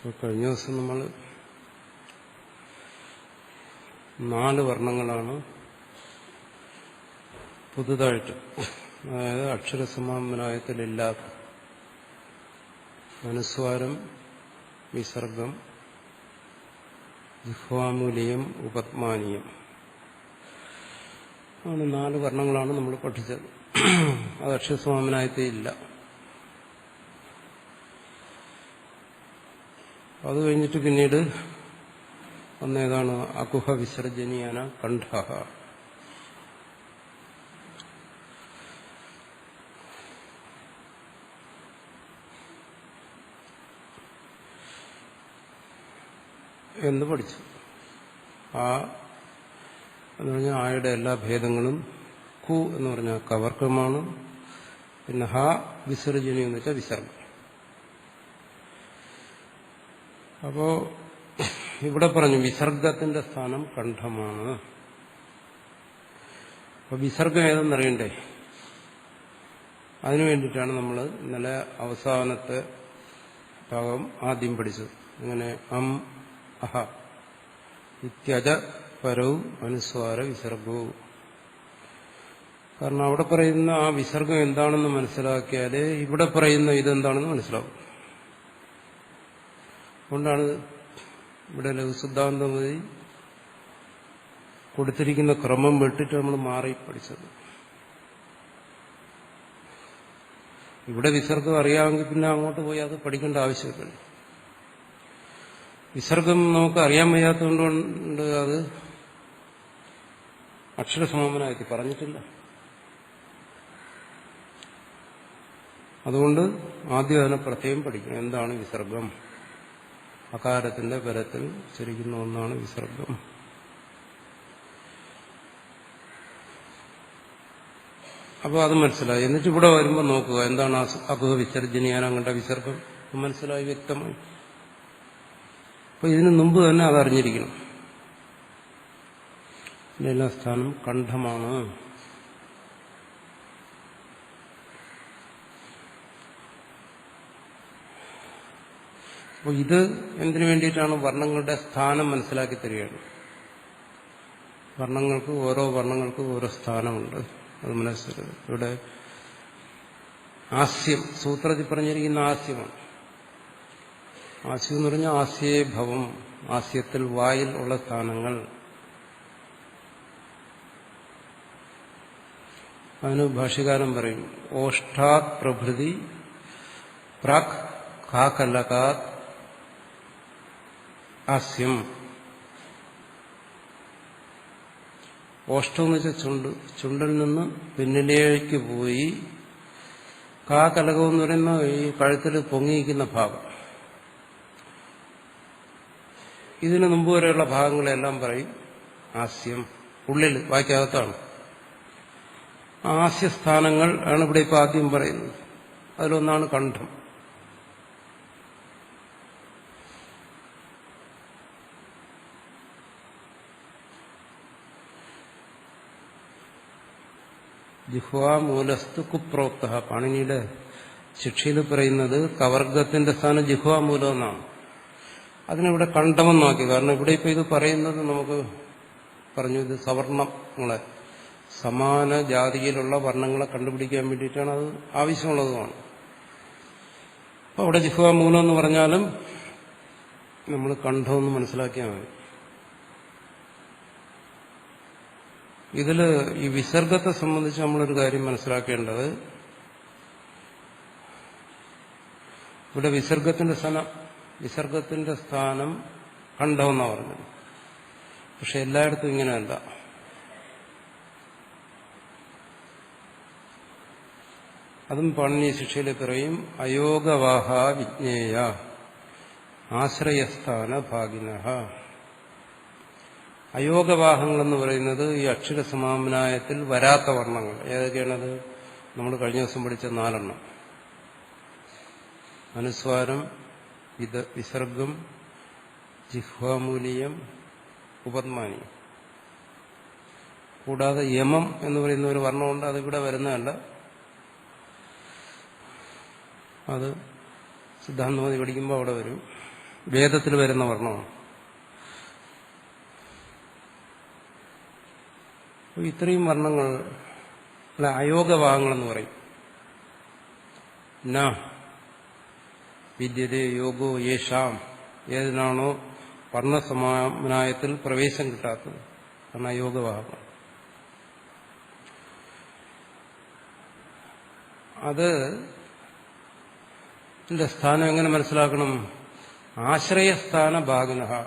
കഴിഞ്ഞ ദിവസം നമ്മൾ 4 വർണ്ണങ്ങളാണ് പുതുതായിട്ട്, അതായത് അക്ഷരസമാപനായത്തിലില്ലാത്ത അനുസ്വാരം, വിസർഗം, ജിഹ്വാമൂലീയം, ഉപത്മാനീയം ആണ് 4 വർണ്ണങ്ങളാണ് നമ്മൾ പഠിച്ചത്. അത് അക്ഷരസമാപനായത്തിൽ ഇല്ല. അത് കഴിഞ്ഞിട്ട് പിന്നീട് ഒന്നേതാണ് അകുഹ വിസർജനീയന കണ്ഠ. എന്ന് പഠിച്ചു. എന്ന് പറഞ്ഞാൽ ആയുടെ എല്ലാ ഭേദങ്ങളും. കു എന്ന് പറഞ്ഞാൽ കവർക്കമാണ്. പിന്നെ ഹ വിസർജനി എന്ന് വെച്ചാൽ വിസർഗം. അപ്പോ ഇവിടെ പറഞ്ഞു വിസർഗത്തിന്റെ സ്ഥാനം കണ്ഠമാണ്. അപ്പൊ വിസർഗം ഏതെന്നറിയണ്ടേ? അതിനു വേണ്ടിയിട്ടാണ് നമ്മൾ ഇന്നലെ അവസാനത്തെ ഭാഗം ആദ്യം പഠിച്ചത്. അങ്ങനെ അഹ ഇത്യജ പരവും അനുസ്വാര വിസർഗവും. കാരണം അവിടെ പറയുന്ന ആ വിസർഗം എന്താണെന്ന് മനസ്സിലാക്കിയാലേ ഇവിടെ പറയുന്ന ഇതെന്താണെന്ന് മനസ്സിലാവും. അതുകൊണ്ടാണ് ഇവിടെ ലഘുസിദ്ധാന്തമതി കൊടുത്തിരിക്കുന്ന ക്രമം വിട്ടിട്ട് നമ്മൾ മാറി പഠിച്ചത്. ഇവിടെ വിസർഗം അറിയാമെങ്കിൽ പിന്നെ അങ്ങോട്ട് പോയി അത് പഠിക്കേണ്ട ആവശ്യമില്ല. വിസർഗം നമുക്ക് അറിയാൻ വയ്യാത്തതുകൊണ്ട് അത് അക്ഷരസമാപനായി പറഞ്ഞിട്ടില്ല. അതുകൊണ്ട് ആദ്യം അതിനെ പ്രത്യേകം പഠിക്കണം. എന്താണ് വിസർഗം? അകാരത്തിന്റെ പരത്തിൽ ഉച്ചരിക്കുന്ന ഒന്നാണ് വിസർഗം. അപ്പോൾ അത് മനസ്സിലായി. എന്നിട്ട് ഇവിടെ വരുമ്പോൾ നോക്കുക, എന്താണ് അകുഹ വിസർജനീയാനം കണ്ട വിസർഗം മനസ്സിലായി, വ്യക്തമായി. അപ്പൊ ഇതിനു മുമ്പ് തന്നെ അതറിഞ്ഞിരിക്കണം. ഇതിന്റെ സ്ഥാനം കണ്ഠമാണ്. അപ്പോൾ ഇത് എന്തിനു വേണ്ടിയിട്ടാണ്? വർണ്ണങ്ങളുടെ സ്ഥാനം മനസ്സിലാക്കി തരികയാണ്. ഓരോ വർണ്ണങ്ങൾക്കും ഓരോ സ്ഥാനമുണ്ട്. അത് മനസ്സിലാക്കുക. ഇവിടെ ആസ്യം, സൂത്രത്തിൽ പറഞ്ഞിരിക്കുന്ന ആസ്യമാണ്. ആസ്യം എന്ന് പറഞ്ഞാൽ ആസ്യേ ഭവം, ആസ്യത്തിൽ വായിൽ ഉള്ള സ്ഥാനങ്ങൾ. അതിന് ഭാഷ്യകാരൻ പറയും ഓഷ്ഠാത് പ്രഭൃതി പ്രാക് കാകലകാത് ആസ്യം. ഓഷ്ടം എന്ന് വെച്ചാൽ ചുണ്ടിൽ നിന്ന് പിന്നിലേക്ക് പോയി. കാകലകം എന്ന് പറയുന്ന ഈ കഴുത്തിൽ പൊങ്ങിയിരിക്കുന്ന ഭാഗം. ഇതിനു മുമ്പ് വരെയുള്ള ഭാഗങ്ങളെല്ലാം പറയും ആസ്യം. ഉള്ളിൽ വായിക്കകത്താണ്. ആസ്യസ്ഥാനങ്ങൾ ആണ് ഇവിടെ ഇപ്പം ആദ്യം പറയുന്നത്. അതിലൊന്നാണ് കണ്ഠം. ജിഹ്വാമൂലസ്തു കുപ്രോക്ത. പാണിനിയുടെ ശിക്ഷയിൽ പറയുന്നത് കവർഗത്തിന്റെ സ്ഥാനം ജിഹ്വാമൂലം എന്നാണ്. അതിനിവിടെ കണ്ഠമെന്നാക്കി. കാരണം ഇവിടെ ഇപ്പൊ ഇത് പറയുന്നത് നമുക്ക് പറഞ്ഞു, ഇത് സവർണങ്ങളെ, സമാന ജാതിയിലുള്ള വർണ്ണങ്ങളെ കണ്ടുപിടിക്കാൻ വേണ്ടിയിട്ടാണ്. അത് ആവശ്യമുള്ളതുമാണ്. അപ്പൊ അവിടെ ജിഹ്വാമൂലം എന്ന് പറഞ്ഞാലും നമ്മൾ കണ്ഠമെന്ന് മനസ്സിലാക്കിയാൽ മതി. ഇതിൽ ഈ വിസർഗത്തെ സംബന്ധിച്ച് നമ്മളൊരു കാര്യം മനസ്സിലാക്കേണ്ടത്, ഇവിടെ വിസർഗത്തിന്റെ സ്ഥാനം കണ്ഠമെന്നാണ് പറഞ്ഞത്. പക്ഷെ എല്ലായിടത്തും ഇങ്ങനെയല്ല. അതും പാണിനി ശിക്ഷയിൽ പറയും അയോഗവാഹ വിജ്ഞേയ ആശ്രയസ്ഥാന ഭാഗിനഃ. അയോഗവാഹങ്ങളെന്ന് പറയുന്നത് ഈ അക്ഷരസമാപനായത്തിൽ വരാത്ത വർണ്ണങ്ങൾ. ഏതൊക്കെയാണത്? നമ്മൾ കഴിഞ്ഞ ദിവസം പഠിച്ച 4 അനുസ്വാരം, വിസർഗം, ജിഹ്വാമൂലീയം, ഉപത്മാനീയം. കൂടാതെ യമം എന്ന് പറയുന്ന ഒരു വർണ്ണമുണ്ട്. അതിവിടെ വരുന്നതല്ല. അത് സിദ്ധാന്തമതി പഠിക്കുമ്പോൾ അവിടെ വരും. വേദത്തിൽ വരുന്ന വർണ്ണമാണ്. ഇത്രയും വർണ്ണങ്ങൾ അയോഗഭാഗങ്ങളെന്ന് പറയും. ന വിദ്യതേ യോഗോ യേഷാം, ഏതിനാണോ വർണ്ണസമാനായത്തിൽ പ്രവേശം കിട്ടാത്തത്, കാരണം അയോഗഭാഗങ്ങൾ. അത് സ്ഥാനം എങ്ങനെ മനസ്സിലാക്കണം? ആശ്രയസ്ഥാന ഭാഗിന.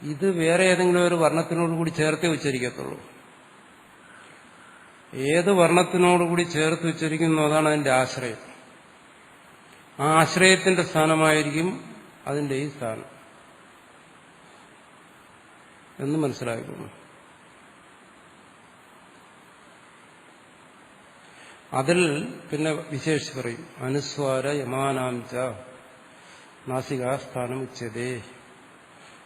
ഇത് വേറെ ഏതെങ്കിലും ഒരു വർണ്ണത്തിനോടുകൂടി ചേർത്തേ ഉച്ചരിക്കത്തുള്ളൂ. ഏത് വർണ്ണത്തിനോടുകൂടി ചേർത്ത് ഉച്ചരിക്കുന്നു അതാണ് അതിന്റെ ആശ്രയം. ആ ആശ്രയത്തിന്റെ സ്ഥാനമായിരിക്കും അതിന്റെ ഈ സ്ഥാനം എന്ന് മനസ്സിലാക്കുന്നു. അതിൽ പിന്നെ വിശേഷിച്ച് പറയും അനുസ്വാര യമാനാംച നാസികാസ്ഥാനം ഉച്ചതേ.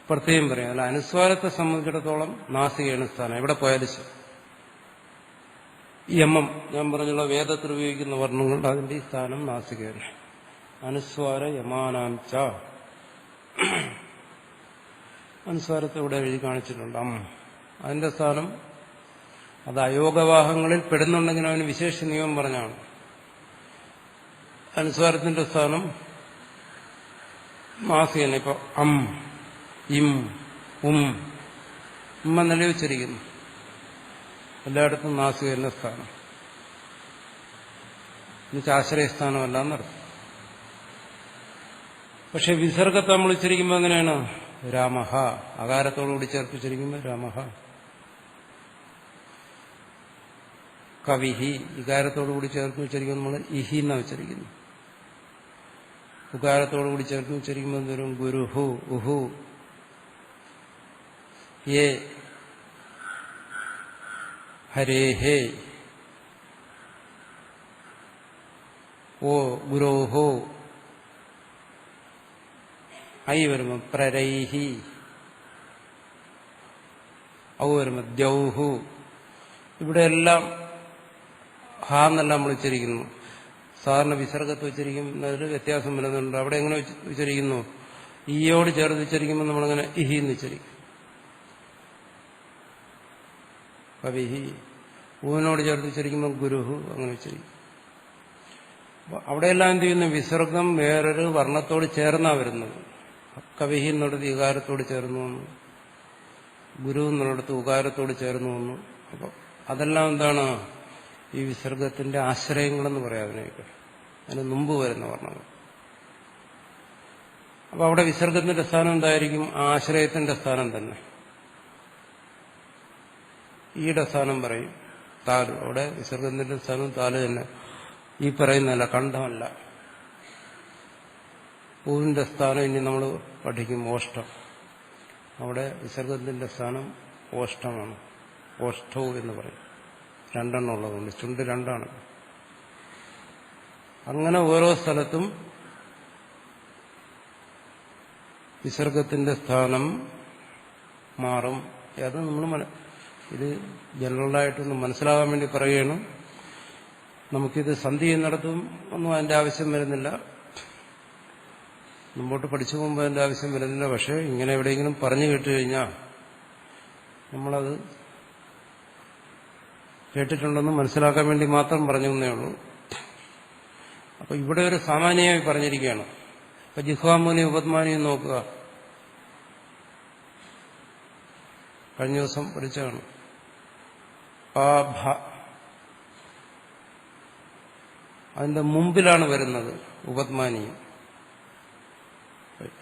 പ്രത്യേകം പറയാം. അല്ല, അനുസ്വാരത്തെ സംബന്ധിച്ചിടത്തോളം നാസികയാണ് സ്ഥാനം. എവിടെ പോയാലും യമം ഞാൻ പറഞ്ഞുള്ള വേദത്തിൽ ഉപയോഗിക്കുന്ന വർണ്ണങ്ങളുടെ അതിന്റെ ഈ സ്ഥാനം നാസികയാണ്. അനുസ്വാര യമാനാംച. അനുസ്വാരത്തെ ഇവിടെ എഴുതി കാണിച്ചിട്ടുണ്ട്. അതിന്റെ സ്ഥാനം അത് അയോഗവാഹങ്ങളിൽ പെടുന്നുണ്ടെങ്കിൽ അവന് വിശേഷ നിയമം പറഞ്ഞാണ്. അനുസ്വാരത്തിന്റെ സ്ഥാനം നാസികയാണ്. ഇപ്പൊ ഇം ഉമ്മ നിലവിച്ചിരിക്കുന്നു. എല്ലായിടത്തും നാസിക എന്ന സ്ഥാനം. എന്നുവെച്ചാൽ ആശ്രയസ്ഥാനമല്ല എന്നർത്ഥം. പക്ഷെ വിസർഗത്തെ നമ്മൾ ഉച്ചരിക്കുമ്പോൾ എങ്ങനെയാണ്? രാമഹ. അകാരത്തോടുകൂടി ചേർപ്പിച്ചിരിക്കുമ്പോൾ രാമഹ. കവിഹി. ഇകാരത്തോടുകൂടി ചേർത്ത് ഉച്ചരിക്കുമ്പോൾ നമ്മൾ ഇഹി എന്നാ ഉച്ചരിക്കുന്നു. ഉകാരത്തോടുകൂടി ചേർത്ത് ഉച്ചരിക്കുമ്പോൾ എന്തോരും? ഗുരുഹു ഉഹു. യേ ഹരേഹേ. ഓ ഗുരോഹോ. ഐ വരുമ്പോ പ്രരൈഹി. ഔ വരുമ്പോ ദ്യൗഹു. ഇവിടെയെല്ലാം ഹാ എന്നെല്ലാം നമ്മൾ ഉച്ചരിക്കുന്നു. സാധാരണ വിസർഗത്ത് ഉച്ചരിക്കുന്നതിൽ വ്യത്യാസം വരുന്നുണ്ട്. അവിടെ എങ്ങനെ ഉച്ചരിക്കുന്നു? ഈയോട് ചേർത്ത് ഉച്ചരിക്കുമ്പോൾ നമ്മളങ്ങനെ ഇഹി എന്ന് ഉച്ചരിക്കും. കവിഹി. ഊവിനോട് ചേർത്ത് ഉച്ചരിക്കുമ്പോൾ ഗുരുഹു അങ്ങനെ ഉച്ചരിക്കും. അവിടെയെല്ലാം എന്ത് ചെയ്യുന്നു? വിസർഗം വേറൊരു വർണ്ണത്തോട് ചേർന്നാ വരുന്നത്. കവിഹി എന്നുള്ളത് വികാരത്തോട് ചേർന്നു വന്നു, ഗുരു എന്നുള്ളിടത്ത് ഉകാരത്തോട് ചേർന്നു വന്നു. അപ്പം അതെല്ലാം എന്താണ്? ഈ വിസർഗത്തിന്റെ ആശ്രയങ്ങളെന്ന് പറയാം അതിനൊക്കെ. അതിന് മുമ്പ് വരുന്ന വർണ്ണങ്ങൾ. അപ്പൊ അവിടെ വിസർഗത്തിന്റെ സ്ഥാനം എന്തായിരിക്കും? ആശ്രയത്തിന്റെ സ്ഥാനം തന്നെ. ഈയുടെ സ്ഥാനം പറയും താല്. അവിടെ വിസർഗത്തിന്റെ സ്ഥാനം താല് തന്നെ. ഈ പറയുന്നതല്ല, കണ്ഠമല്ല. പൂവിന്റെ സ്ഥാനം ഇനി നമ്മൾ പഠിക്കും ഓഷ്ടം. അവിടെ വിസർഗത്തിന്റെ സ്ഥാനം ഓഷ്ടമാണ്. ഓഷ്ടവും എന്ന് പറയും. രണ്ടെണ്ണം ഉള്ളതുകൊണ്ട് ചുണ്ട് രണ്ടാണ്. അങ്ങനെ ഓരോ സ്ഥലത്തും വിസർഗത്തിന്റെ സ്ഥാനം മാറും. അത് നമ്മൾ ഇത് ജനറലായിട്ടൊന്ന് മനസ്സിലാകാൻ വേണ്ടി പറയുകയാണ്. നമുക്കിത് സന്ധി ചെയ്യുന്നിടത്തും ഒന്നും അതിന്റെ ആവശ്യം വരുന്നില്ല. മുമ്പോട്ട് പഠിച്ചു പോകുമ്പോൾ അതിന്റെ ആവശ്യം വരുന്നില്ല. പക്ഷെ ഇങ്ങനെ എവിടെയെങ്കിലും പറഞ്ഞു കേട്ട് കഴിഞ്ഞാൽ നമ്മളത് കേട്ടിട്ടുണ്ടെന്ന് മനസ്സിലാക്കാൻ വേണ്ടി മാത്രം പറഞ്ഞു എന്നേ ഉള്ളൂ. അപ്പൊ ഇവിടെ ഒരു സാമാന്യമായി പറഞ്ഞിരിക്കുകയാണ്. അപ്പൊ ജിഹ്വാമൂനി ഉപദ്മാനിയും നോക്കുക. കഴിഞ്ഞ ദിവസം പഠിച്ചതാണ്. അതിന്റെ മുമ്പിലാണ് വരുന്നത് ഉപദ്മാനിയും.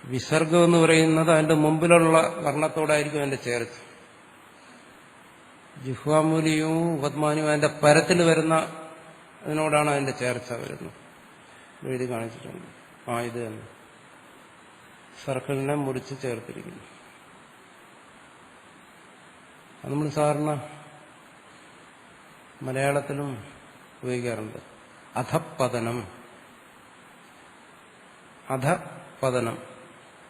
വിസർഗം എന്ന് പറയുന്നത് അതിന്റെ മുമ്പിലുള്ള വർണ്ണത്തോടായിരിക്കും അതിന്റെ ചേർച്ച. ജിഹ്വാമൂലിയും ഉപദ്മാനിയും അതിന്റെ പരത്തിൽ വരുന്ന അതിനോടാണ് അതിന്റെ ചേർച്ച വരുന്നത്. എഴുതി കാണിച്ചിട്ടുണ്ട്. ഇത് തന്നെ സർക്കിളിനെ മുറിച്ച് ചേർത്തിരിക്കുന്നു. അത് നമ്മൾ സാധാരണ മലയാളത്തിലും ഉപയോഗിക്കാറുണ്ട്. അധപ്പതനം. അധപതനം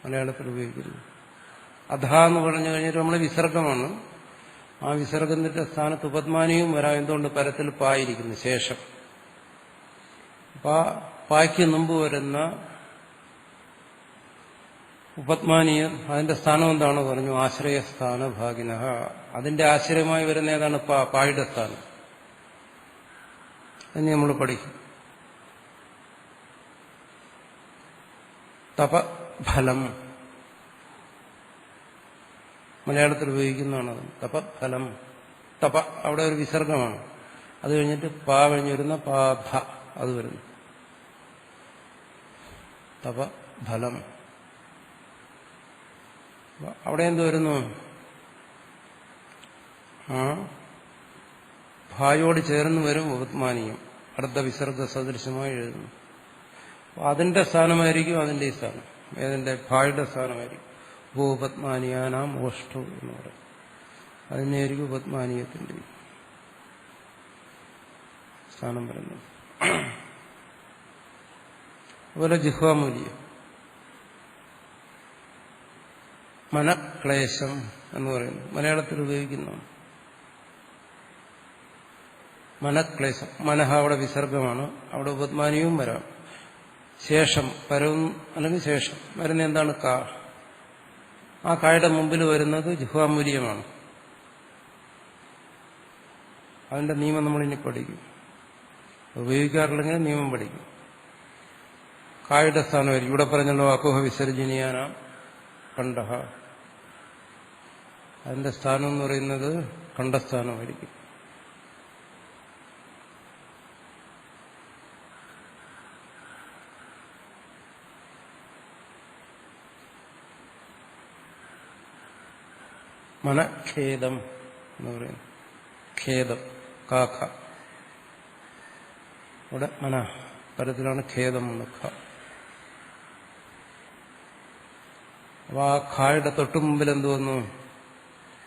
മലയാളത്തിൽ ഉപയോഗിക്കുന്നു. അധ എന്ന് പറഞ്ഞു കഴിഞ്ഞിട്ട് നമ്മൾ വിസർഗമാണ്. ആ വിസർഗത്തിന്റെ സ്ഥാനത്ത് ഉപദ്മാനിയും വരാം. എന്തുകൊണ്ട്? പരത്തിൽ പായിരിക്കുന്നു ശേഷം. പായ്ക്ക് മുമ്പ് വരുന്ന ഉപത്മാനീയർ അതിന്റെ സ്ഥാനം എന്താണ് പറഞ്ഞു? ആശ്രയസ്ഥാന ഭാഗിന. അതിന്റെ ആശ്രയമായി വരുന്ന ഏതാണ്? പായുടെ സ്ഥാനം. എന്ന് നമ്മൾ പഠിക്കും. തപഫലം മലയാളത്തിൽ ഉപയോഗിക്കുന്നതാണ്. തപഫലം. തപ അവിടെ ഒരു വിസർഗമാണ്. അത് കഴിഞ്ഞിട്ട് പാ കഴിഞ്ഞ് വരുന്ന പാധ അത് വരുന്നു. തപഫലം. അവിടെ എന്ത് വരുന്നു? ഭായോട് ചേർന്ന് വരും ഉപത്മാനീയം. അർദ്ധ വിസർഗ സദൃശമായി എഴുതുന്നു. അതിന്റെ സ്ഥാനമായിരിക്കും അതിന്റെ ഈ സ്ഥാനം. ഏതിന്റെ? ഭായുടെ സ്ഥാനമായിരിക്കും. ഉപപത്മാനിയാനാം ഓഷ്ടു എന്ന് പറയും. അതിനായിരിക്കും ഉപത്മാനീയത്തിന്റെ സ്ഥാനം വരുന്നത്. അതുപോലെ ജിഹ്വാമൂല്യം. മനക്ലേശം എന്ന് പറയുന്നു. മലയാളത്തിൽ ഉപയോഗിക്കുന്നതാണ്. മനക്ലേശം. മനഃ അവിടെ വിസർഗമാണ്. അവിടെ ഉപത്മാനിയവും വരാം. ശേഷം പരവും അല്ലെങ്കിൽ ശേഷം വരുന്ന എന്താണ്? കാ. ആ കായുടെ മുമ്പിൽ വരുന്നത് ജിഹ്വാമൂല്യമാണ്. അതിന്റെ നിയമം നമ്മളിനി പഠിക്കും. ഉപയോഗിക്കാറില്ലെങ്കിൽ നിയമം പഠിക്കും. കായുടെ സ്ഥാനമായിരിക്കും. ഇവിടെ പറഞ്ഞല്ലോ അകുഹ വിസർജനീയാന കണ്ഠഃ. അതിന്റെ സ്ഥാനം എന്ന് പറയുന്നത് കണ്ഠസ്ഥാനമായിരിക്കും. മനഖേദം എന്ന് പറയുന്നു. ഖേദം. കാഖ. ഇവിടെ മന പരത്തിലാണ് ഖേദം എന്ന്. ഖ. അപ്പൊ ആ ഖായുടെ തൊട്ടു മുമ്പിൽ എന്തു വന്നു?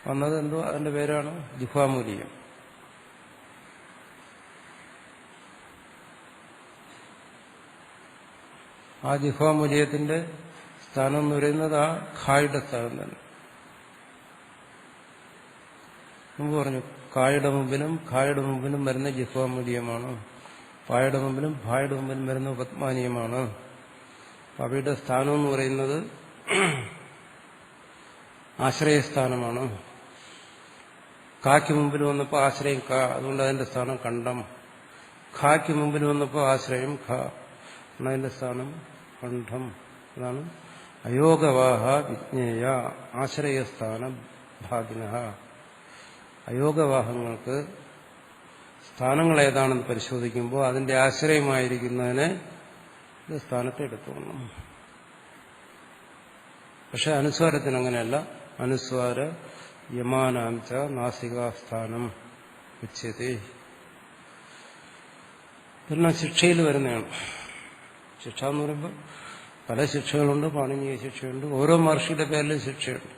വന്നത് എന്തോ അതിന്റെ പേരാണ് ജിഹ്വാമൂല്യം. ആ ജിഹ്വാമൂല്യത്തിന്റെ സ്ഥാനം എന്ന് പറയുന്നത് ആ ഖായുടെ സ്ഥാനം തന്നെ. മുമ്പ് പറഞ്ഞു കായുടെ മുമ്പിലും വരുന്ന ജിഹ്വാമൂല്യമാണ്. പായുടെ മുമ്പിലും ഭായുടെ മുമ്പിലും വരുന്ന ഉപത്മാനീയമാണ്. അവയുടെ സ്ഥാനം എന്ന് പറയുന്നത് ആശ്രയസ്ഥാനമാണ്. കായ്ക്ക് മുമ്പിൽ വന്നപ്പോൾ ആശ്രയം ക. അതുകൊണ്ട് അതിന്റെ സ്ഥാനം കണ്ഠം. ഖായ്ക്ക് മുമ്പിൽ വന്നപ്പോൾ ആശ്രയം ഖ. അതിന്റെ സ്ഥാനം കണ്ഠം. അതാണ് അയോഗവാഹ വിജ്ഞേയ ആശ്രയസ്ഥാന ഭാഗിന. അയോഗവാഹങ്ങൾക്ക് സ്ഥാനങ്ങൾ ഏതാണെന്ന് പരിശോധിക്കുമ്പോൾ അതിന്റെ ആശ്രയമായിരിക്കുന്നതിനെ സ്ഥാനത്ത് എടുത്തോണം. പക്ഷെ അനുസ്വാരത്തിന് അങ്ങനെയല്ല. അനുസ്വാര യമാനാംച നാസികാസ്ഥാനം ഉച്യത്തെ. ഇതെല്ലാം ശിക്ഷയിൽ വരുന്നതാണ്. ശിക്ഷ എന്ന് പറയുമ്പോൾ പല ശിക്ഷകളുണ്ട്. പാണിനീയ ശിക്ഷയുണ്ട്. ഓരോ മഹർഷിയുടെ പേരിലും ശിക്ഷയുണ്ട്.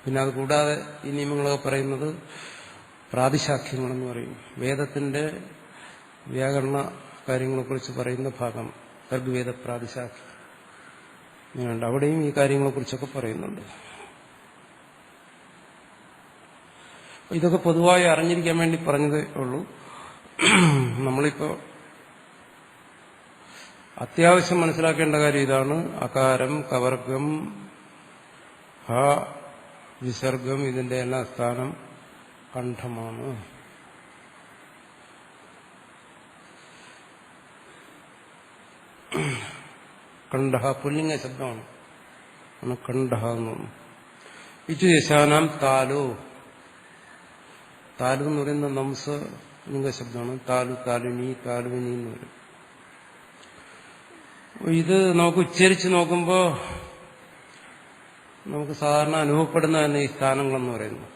പിന്നെ അത് കൂടാതെ ഈ നിയമങ്ങളൊക്കെ പറയുന്നത് പ്രാതിശാഖ്യങ്ങളെന്ന് പറയും. വേദത്തിന്റെ വ്യാകരണ കാര്യങ്ങളെക്കുറിച്ച് പറയുന്ന ഭാഗം ഋഗ്വേദ പ്രാതിശാഖ്യം. അവിടെയും ഈ കാര്യങ്ങളെക്കുറിച്ചൊക്കെ പറയുന്നുണ്ട്. ഇതൊക്കെ പൊതുവായി അറിഞ്ഞിരിക്കാൻ വേണ്ടി പറഞ്ഞതേ ഉള്ളൂ. നമ്മളിപ്പോ അത്യാവശ്യം മനസ്സിലാക്കേണ്ട കാര്യം ഇതാണ്. അകാരം, കവർഗം, ഹ, വിസർഗം, ഇതിന്റെ എല്ലാം സ്ഥാനം കണ്ഠമാണ്. കണ്ഠ പുല്ലിംഗ ശബ്ദമാണ്. കണ്ഠ എന്ന് പറഞ്ഞു. ഇച്ചുയശാനാം താലു. താലു എന്ന് പറയുന്ന നംസലിംഗ ശബ്ദമാണ്. താലു, താലുനി, താലുവിനി എന്ന് പറയും. ഇത് നമുക്ക് ഉച്ചരിച്ച് നോക്കുമ്പോൾ നമുക്ക് സാധാരണ അനുഭവപ്പെടുന്ന തന്നെ ഈ സ്ഥാനങ്ങളെന്ന് പറയുന്നു.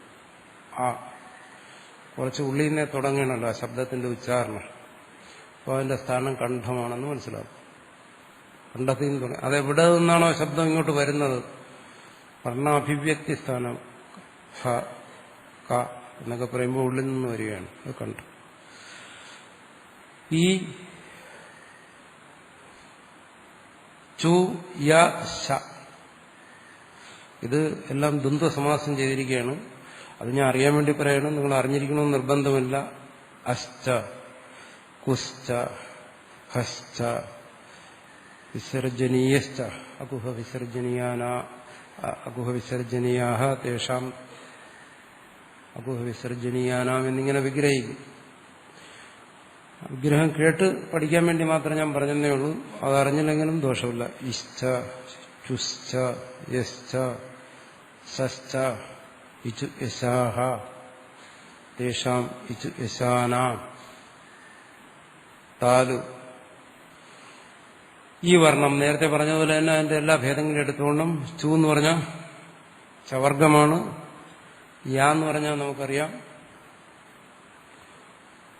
ആ കുറച്ച് ഉള്ളിൽ നിന്നേ തുടങ്ങണമല്ലോ ആ ശബ്ദത്തിന്റെ ഉച്ചാരണം. അപ്പോൾ അതിന്റെ സ്ഥാനം കണ്ഠമാണെന്ന് മനസ്സിലാക്കും. കണ്ഠത്തിൽ നിന്ന് തുടങ്ങി. അതെവിടെ നിന്നാണോ ശബ്ദം ഇങ്ങോട്ട് വരുന്നത്, വർണ്ണാഭിവ്യക്തി സ്ഥാനം ഹ, ക എന്നൊക്കെ പറയുമ്പോൾ ഉള്ളിൽ നിന്ന് വരികയാണ്. അത് കണ്ഠം. ഈ ചു, യ, ശ ഇത് എല്ലാം ദ്വന്ദ്വ സമാസം ചെയ്തിരിക്കുകയാണ്. അത് ഞാൻ അറിയാൻ വേണ്ടി പറയണം. നിങ്ങൾ അറിഞ്ഞിരിക്കണമെന്ന് നിർബന്ധമില്ല. അശ്ച, കുശ്ച, ഹശ്ച, വിസർജനീയശ്ച അകുഹവിസർജനീയാഹ തേഷാം അകുഹവിസർജനീയാനാം എന്നിങ്ങനെ വിഗ്രഹിക്കും. വിഗ്രഹം കേട്ട് പഠിക്കാൻ വേണ്ടി മാത്രം ഞാൻ പറഞ്ഞതേ ഉള്ളൂ. അതറിഞ്ഞില്ലെങ്കിലും ദോഷമില്ല. ഇശ്ച ചുശ്ച യശ്ച സശ്ച ഇചു യശാഹ തേഷാം ഇചു യശാനാം താലു. ഈ വർണ്ണം നേരത്തെ പറഞ്ഞതുപോലെ തന്നെ അതിന്റെ എല്ലാ ഭേദങ്ങളും എടുത്തുകൊണ്ടും ചു എന്ന് പറഞ്ഞാൽ ചവർഗമാണ്, യാ എന്ന് പറഞ്ഞാൽ നമുക്കറിയാം.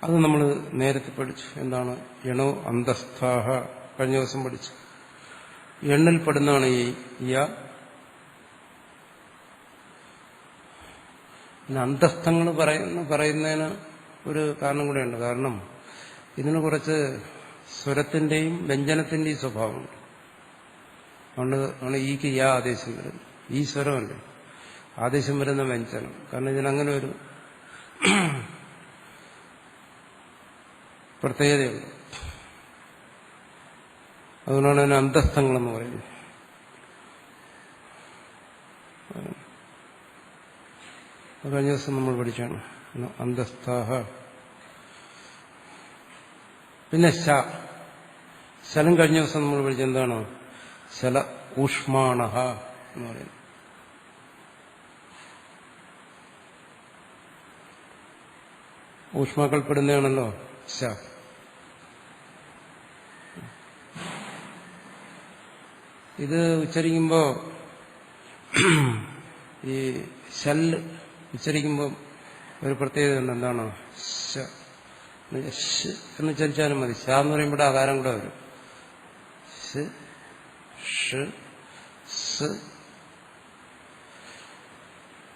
അത് നമ്മൾ നേരത്തെ പഠിച്ചു. എന്താണ് എണോ അന്തസ്ഥാഹ, കഴിഞ്ഞ ദിവസം പഠിച്ചു. എണ്ണിൽപ്പെടുന്നതാണ് ഈ യ. പിന്നെ അന്തസ്ഥങ്ങൾ പറയുന്നതിന് ഒരു കാരണം കൂടെയുണ്ട്. കാരണം ഇതിന് കുറച്ച് സ്വരത്തിന്റെയും വ്യഞ്ജനത്തിന്റെയും സ്വഭാവമുണ്ട്. അതുകൊണ്ട് ഈക്ക് യാ ആദേശം വരുന്നത്. ഈ സ്വരമല്ലേ ആദേശം വരുന്ന വ്യഞ്ജനം. കാരണം ഇതിനങ്ങനെ ഒരു പ്രത്യേകതയുണ്ട്. അതുകൊണ്ടാണ് അതിന് അന്തസ്ഥങ്ങളെന്ന് പറയുന്നത്. കഴിഞ്ഞ ദിവസം നമ്മൾ പഠിച്ചാണ് അന്തസ്ഥാഹ. പിന്നെ ശലം കഴിഞ്ഞ ദിവസം നമ്മൾ പഠിച്ചത് എന്താണ്? ശല ഊഷ്മാണഹ എന്ന് പറയുന്നത്. ഊഷ്മാക്കൾപ്പെടുന്നതാണല്ലോ ശ. ഇത് ഉച്ചരിക്കുമ്പോ ഈ ശല്ല് ഉച്ചരിക്കുമ്പോൾ ഒരു പ്രത്യേകത ഉണ്ട്. എന്താണ്? എന്ന് ഉച്ചരിച്ചാലും മതി. ശ എന്ന് പറയുമ്പോൾ ആകാരം കൂടെ വരും.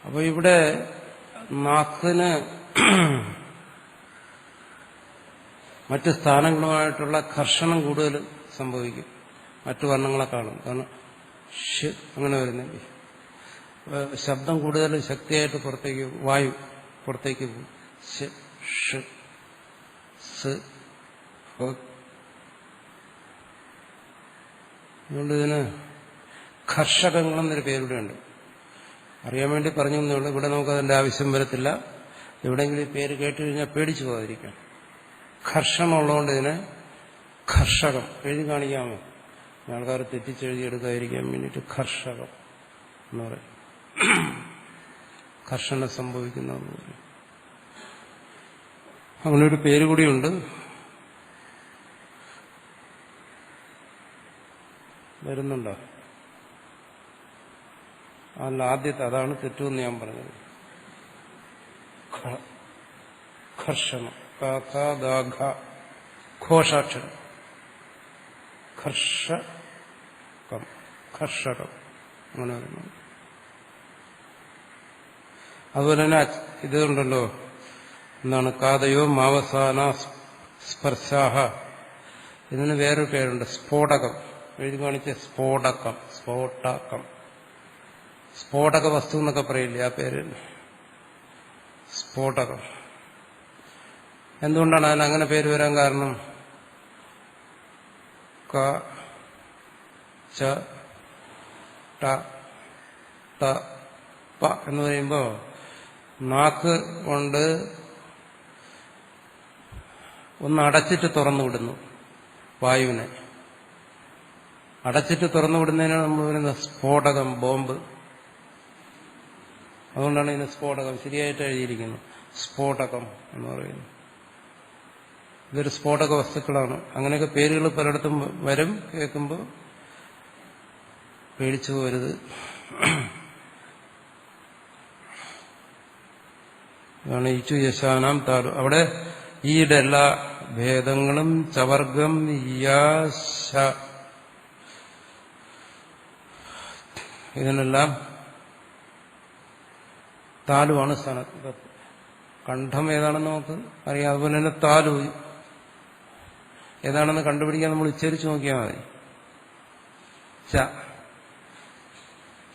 അപ്പൊ ഇവിടെ നാക്കിന് മറ്റ് സ്ഥാനങ്ങളുമായിട്ടുള്ള ഘർഷണം കൂടുതൽ സംഭവിക്കും മറ്റു വർണ്ണങ്ങളെക്കാളും. കാരണം ഷ് അങ്ങനെ വരുന്നെങ്കിൽ ശബ്ദം കൂടുതൽ ശക്തിയായിട്ട് പുറത്തേക്ക്, വായു പുറത്തേക്ക് പോകും. ഷ് ഷ് സ്. അതുകൊണ്ട് ഇതിന് ഘർഷകങ്ങളെന്നൊരു പേരിവിടെയുണ്ട്. അറിയാൻ വേണ്ടി പറഞ്ഞു തന്നുള്ളൂ. ഇവിടെ നമുക്കതിന്റെ ആവശ്യം വരത്തില്ല. എവിടെയെങ്കിലും ഈ പേര് കേട്ട് കഴിഞ്ഞാൽ പേടിച്ചു പോകാതിരിക്കാം. ഘർഷണമുള്ളതുകൊണ്ട് ഇതിനെ ഘർഷകം എഴുതി കാണിക്കാമോ? ആൾക്കാർ തെറ്റിച്ചെഴുതിയെടുക്കാതിരിക്കാൻ വേണ്ടിയിട്ട് ഘർഷകം എന്ന് പറയും. ഘർഷണം സംഭവിക്കുന്നതെന്ന് പറയും. അങ്ങനൊരു പേര് കൂടിയുണ്ട്. വരുന്നുണ്ടോ? അല്ല, ആദ്യത്തെ അതാണ് തെറ്റുമെന്ന് ഞാൻ പറഞ്ഞത്. ഘർഷണം, ഘോഷാക്ഷരം, ഘർഷകം, ഘർഷകം അങ്ങനെ വരുന്നു. അതുപോലെ തന്നെ ഇതുണ്ടല്ലോ, എന്താണ്? കാതയോ മാവസാന സ്പർശാഹ. ഇതിന് വേറൊരു പേരുണ്ട്, സ്ഫോടകം. എഴുതി കാണിച്ച സ്ഫോടകം, സ്ഫോടകം, സ്ഫോടക വസ്തു എന്നൊക്കെ പറയില്ലേ, ആ പേര് സ്ഫോടകം. എന്തുകൊണ്ടാണ് അതിന് അങ്ങനെ പേര് വരാൻ കാരണം? ക ച ട ത പ എന്ന് പറയുമ്പോ നാക്ക് കൊണ്ട് ഒന്ന് അടച്ചിട്ട് തുറന്നു വിടുന്നു വായുവിനെ. അടച്ചിട്ട് തുറന്നു വിടുന്നതിനാണ് നമ്മൾ പറയുന്നത് സ്ഫോടകം, ബോംബ്. അതുകൊണ്ടാണ് ഇതിന് സ്ഫോടകം ശരിയായിട്ട് എഴുതിയിരിക്കുന്നത്, സ്ഫോടകം എന്ന് പറയുന്നത്. ഇതൊരു സ്ഫോടക വസ്തുക്കളാണ്. അങ്ങനെയൊക്കെ പേരുകൾ പലയിടത്തും വരും. കേൾക്കുമ്പോൾ പേടിച്ചു പോരുത്. അതാണ് ഇച്ചു യശാനാം താലു. അവിടെ ഈയുടെ എല്ലാ ഭേദങ്ങളും ചവർഗം യാശ ഇതിനെല്ലാം താലുവാണ് സ്ഥാനത്ത്. കണ്ഠം ഏതാണെന്ന് നമുക്ക് അറിയാം. അതുപോലെ തന്നെ താലു ഏതാണെന്ന് കണ്ടുപിടിക്കാൻ നമ്മൾ ഉച്ചരിച്ചു നോക്കിയാൽ മതി. ച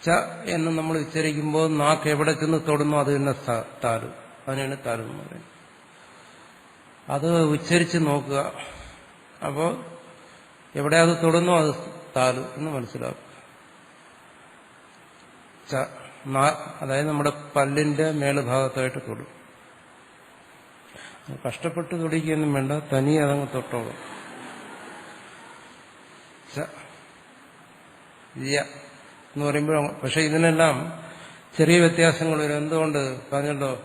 ച എന്ന് നമ്മൾ ഉച്ചരിക്കുമ്പോൾ നാക്ക് എവിടെ ചെന്ന് തൊടുന്നു അത് തന്നെ താലു. അതിനാണ് താലു എന്ന് പറയുന്നത്. അത് ഉച്ചരിച്ച് നോക്കുക. അപ്പോൾ എവിടെ അത് തൊടുന്നോ അത് താലു എന്ന് മനസ്സിലാക്കും. അതായത് നമ്മുടെ പല്ലിന്റെ മേലുഭാഗത്തായിട്ട് തൊടും. കഷ്ടപ്പെട്ട് തൊടിക്കൊന്നും വേണ്ട, തനിയെ അതങ്ങ് തൊട്ടോളും. എന്ന് പറയുമ്പോൾ പക്ഷെ ഇതിനെല്ലാം ചെറിയ വ്യത്യാസങ്ങൾ വരും. എന്തുകൊണ്ട് പറഞ്ഞല്ലോ,